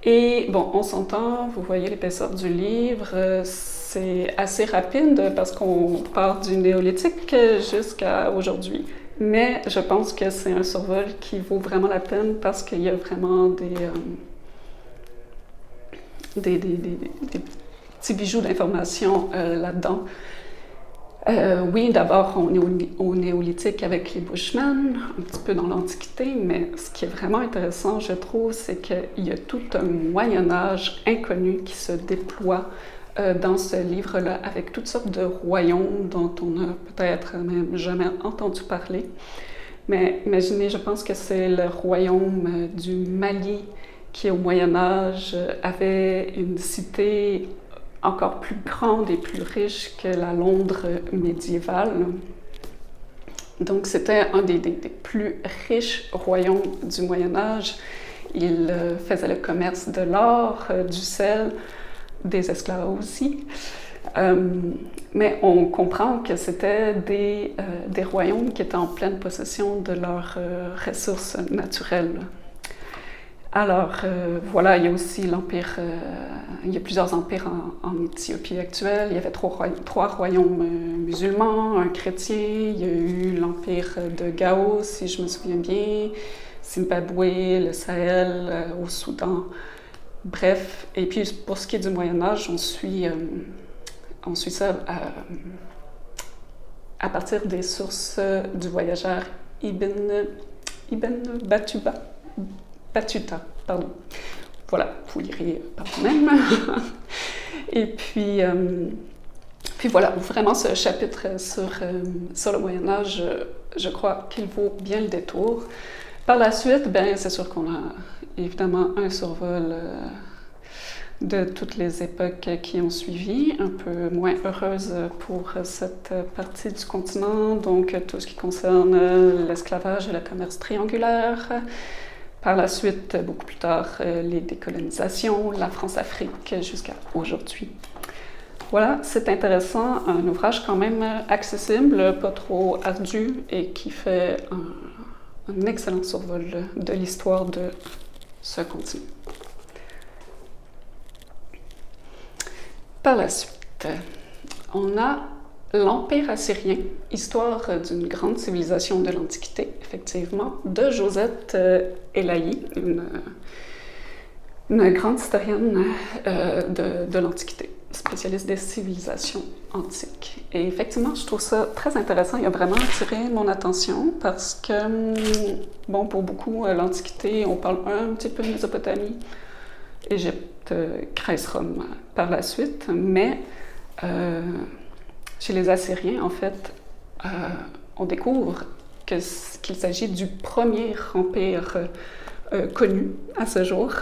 Et bon, on s'entend, vous voyez l'épaisseur du livre, c'est assez rapide parce qu'on part du néolithique jusqu'à aujourd'hui. Mais je pense que c'est un survol qui vaut vraiment la peine parce qu'il y a vraiment des petits bijoux d'informations là-dedans. Oui, d'abord, on est au néolithique avec les Bushmen, un petit peu dans l'Antiquité, mais ce qui est vraiment intéressant, je trouve, c'est qu'il y a tout un Moyen-Âge inconnu qui se déploie dans ce livre-là, avec toutes sortes de royaumes dont on n'a peut-être même jamais entendu parler. Mais imaginez, je pense que c'est le royaume du Mali qui, au Moyen-Âge, avait une cité encore plus grande et plus riche que la Londres médiévale. Donc, c'était un des plus riches royaumes du Moyen-Âge. Il faisait le commerce de l'or, du sel, des esclaves aussi. Mais on comprend que c'était des royaumes qui étaient en pleine possession de leurs ressources naturelles. Alors, voilà, il y a aussi l'empire, il y a plusieurs empires en Éthiopie actuelle. Il y avait trois royaumes musulmans, un chrétien. Il y a eu l'empire de Gao, si je me souviens bien, Zimbabwe, le Sahel, au Soudan. Bref, et puis pour ce qui est du Moyen-Âge, on suit ça à partir des sources du voyageur Ibn Battuta, pardon. Voilà, vous lirez par vous-même. Et puis voilà, vraiment ce chapitre sur le Moyen-Âge, je crois qu'il vaut bien le détour. Par la suite, ben, c'est sûr qu'on a évidemment un survol de toutes les époques qui ont suivi, un peu moins heureuse pour cette partie du continent, donc tout ce qui concerne l'esclavage et le commerce triangulaire. Par la suite, beaucoup plus tard, les décolonisations, la France-Afrique jusqu'à aujourd'hui. Voilà, c'est intéressant, un ouvrage quand même accessible, pas trop ardu et qui fait un excellent survol de l'histoire de ce continent. Par la suite, on a l'Empire assyrien, histoire d'une grande civilisation de l'Antiquité, effectivement, de Josette Elahi, une grande historienne de l'Antiquité, spécialiste des civilisations antiques. Et effectivement, je trouve ça très intéressant. Il a vraiment attiré mon attention parce que, bon, pour beaucoup, l'Antiquité, on parle un petit peu de Mésopotamie, Égypte, Grèce, Rome par la suite, mais chez les Assyriens, en fait, on découvre qu'il s'agit du premier empire connu à ce jour.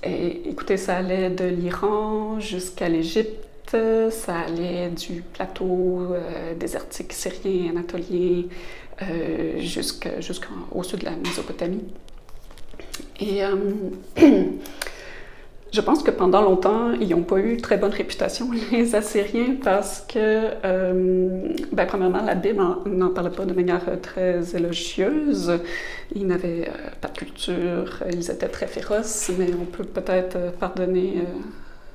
Et, écoutez, ça allait de l'Iran jusqu'à l'Égypte, ça allait du plateau désertique syrien, anatolien, jusqu'au sud de la Mésopotamie. Et je pense que pendant longtemps, ils n'ont pas eu très bonne réputation, les Assyriens, parce que, premièrement, la Bible n'en parlait pas de manière très élogieuse. Ils n'avaient pas de culture, ils étaient très féroces, mais on peut peut-être pardonner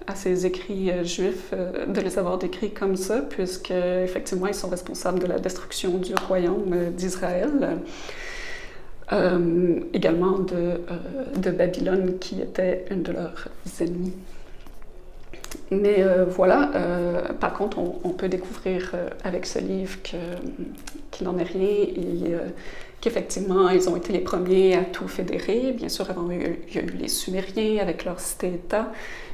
à ces écrits juifs de les avoir décrits comme ça, puisque, effectivement, ils sont responsables de la destruction du royaume d'Israël. Également de Babylone, qui était une de leurs ennemis. Mais voilà, par contre, on peut découvrir avec ce livre qu'il n'en est rien et qu'effectivement, ils ont été les premiers à tout fédérer. Bien sûr, avant, il y a eu les Sumériens avec leur cité-État,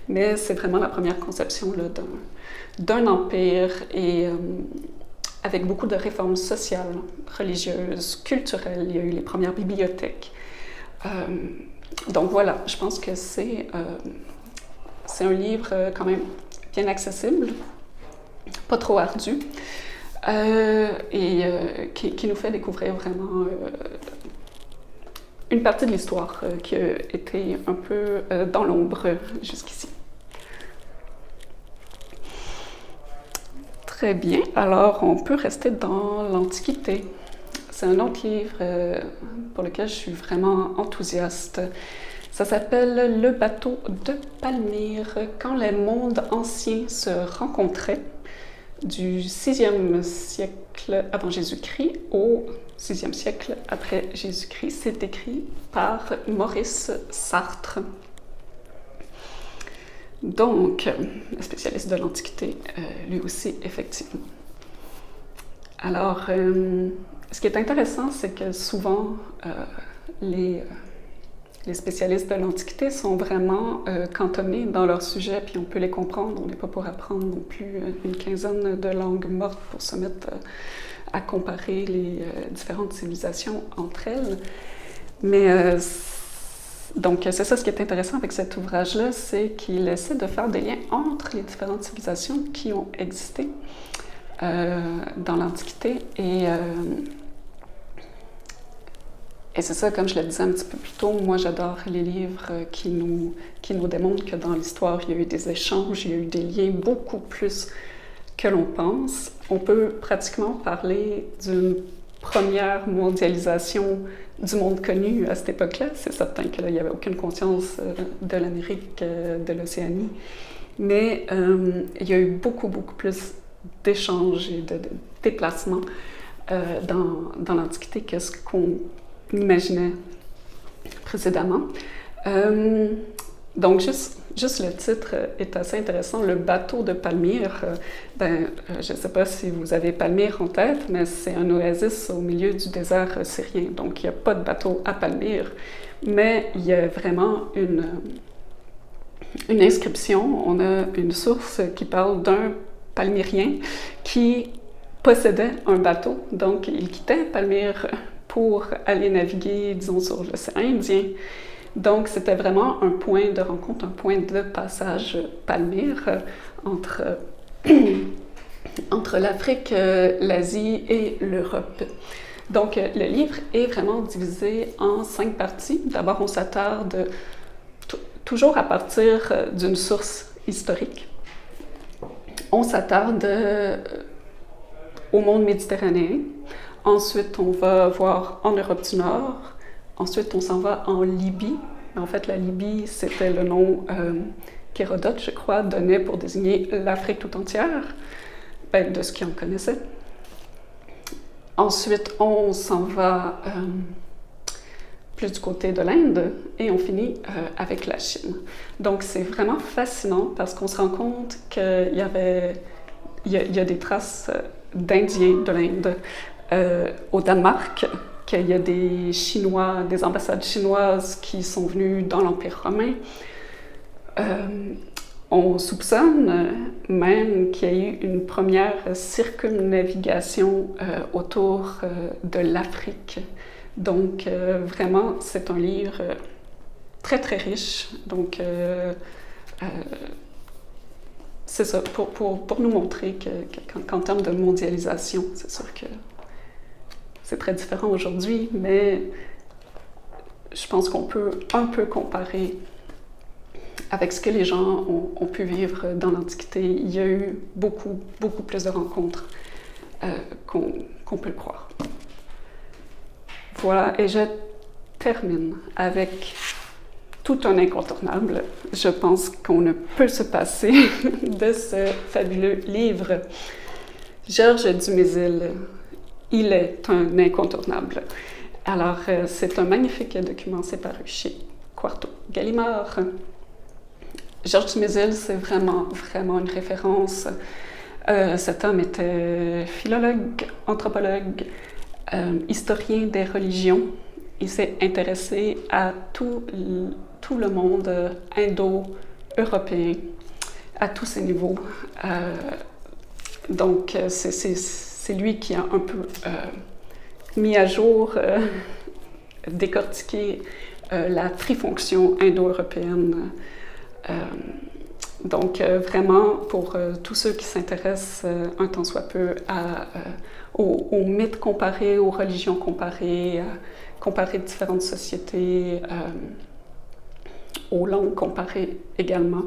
mais c'est vraiment la première conception là, d'un empire et avec beaucoup de réformes sociales, religieuses, culturelles. Il y a eu les premières bibliothèques. Donc voilà, je pense que c'est un livre quand même bien accessible, pas trop ardu. qui nous fait découvrir vraiment une partie de l'histoire qui a été un peu dans l'ombre jusqu'ici. Très bien, alors on peut rester dans l'Antiquité. C'est un autre livre pour lequel je suis vraiment enthousiaste. Ça s'appelle « Le bateau de Palmyre, quand les mondes anciens se rencontraient » du 6e siècle avant Jésus-Christ au 6e siècle après Jésus-Christ. C'est écrit par Maurice Sartre. Donc, un spécialiste de l'Antiquité, lui aussi, effectivement. Alors, ce qui est intéressant, c'est que souvent, les spécialistes de l'Antiquité sont vraiment cantonnés dans leur sujet, puis on peut les comprendre. On n'est pas pour apprendre non plus une quinzaine de langues mortes pour se mettre à comparer les différentes civilisations entre elles. Mais donc, c'est ça ce qui est intéressant avec cet ouvrage-là, c'est qu'il essaie de faire des liens entre les différentes civilisations qui ont existé dans l'Antiquité. Et c'est ça, comme je le disais un petit peu plus tôt, moi j'adore les livres qui nous démontrent que dans l'histoire, il y a eu des échanges, il y a eu des liens beaucoup plus que l'on pense. On peut pratiquement parler d'une première mondialisation du monde connu à cette époque-là. C'est certain qu'il n'y avait aucune conscience de l'Amérique, de l'Océanie. Mais il y a eu beaucoup, beaucoup plus d'échanges et de déplacements dans l'Antiquité que ce qu'on imaginait précédemment. Donc, juste le titre est assez intéressant. Le bateau de Palmyre, je ne sais pas si vous avez Palmyre en tête, mais c'est un oasis au milieu du désert syrien. Donc, il n'y a pas de bateau à Palmyre, mais il y a vraiment une inscription. On a une source qui parle d'un Palmyrien qui possédait un bateau. Donc, il quittait Palmyre pour aller naviguer, disons, sur l'océan Indien. Donc, c'était vraiment un point de rencontre, un point de passage Palmyre entre l'Afrique, l'Asie et l'Europe. Donc, le livre est vraiment divisé en 5 parties. D'abord, on s'attarde toujours à partir d'une source historique. On s'attarde au monde méditerranéen. Ensuite, on va voir en Europe du Nord. Ensuite, on s'en va en Libye. En fait, la Libye, c'était le nom qu'Hérodote, je crois, donnait pour désigner l'Afrique tout entière, de ce qu'il en connaissait. Ensuite, on s'en va plus du côté de l'Inde et on finit avec la Chine. Donc, c'est vraiment fascinant parce qu'on se rend compte qu'il y a des traces d'Indiens de l'Inde au Danemark, qu'il y a des Chinois, des ambassades chinoises qui sont venues dans l'Empire romain. On soupçonne même qu'il y a eu une première circumnavigation autour de l'Afrique. Donc, vraiment, c'est un livre très, très riche. Donc, c'est ça, pour nous montrer qu'en termes de mondialisation, c'est sûr que c'est très différent aujourd'hui, mais je pense qu'on peut un peu comparer avec ce que les gens ont pu vivre dans l'Antiquité. Il y a eu beaucoup, beaucoup plus de rencontres qu'on peut le croire. Voilà, et je termine avec tout un incontournable. Je pense qu'on ne peut se passer de ce fabuleux livre. Georges Dumézil, il est un incontournable. Alors, c'est un magnifique document, c'est paru chez Quarto Gallimard. Georges Dumézil, c'est vraiment, vraiment une référence. Cet homme était philologue, anthropologue, historien des religions. Il s'est intéressé à tout le monde indo-européen, à tous ses niveaux. Donc, c'est lui qui a un peu mis à jour, décortiqué la trifonction indo-européenne Donc, vraiment, pour tous ceux qui s'intéressent un tant soit peu aux mythes comparés, aux religions comparées, comparer différentes sociétés, aux langues comparées également,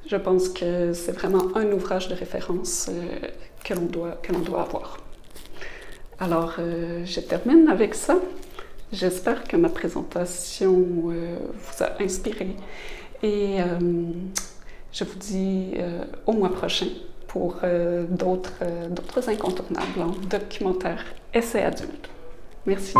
je pense que c'est vraiment un ouvrage de référence que l'on doit avoir. Alors, je termine avec ça. J'espère que ma présentation vous a inspiré et je vous dis au mois prochain pour d'autres incontournables en documentaire essai adulte. Merci.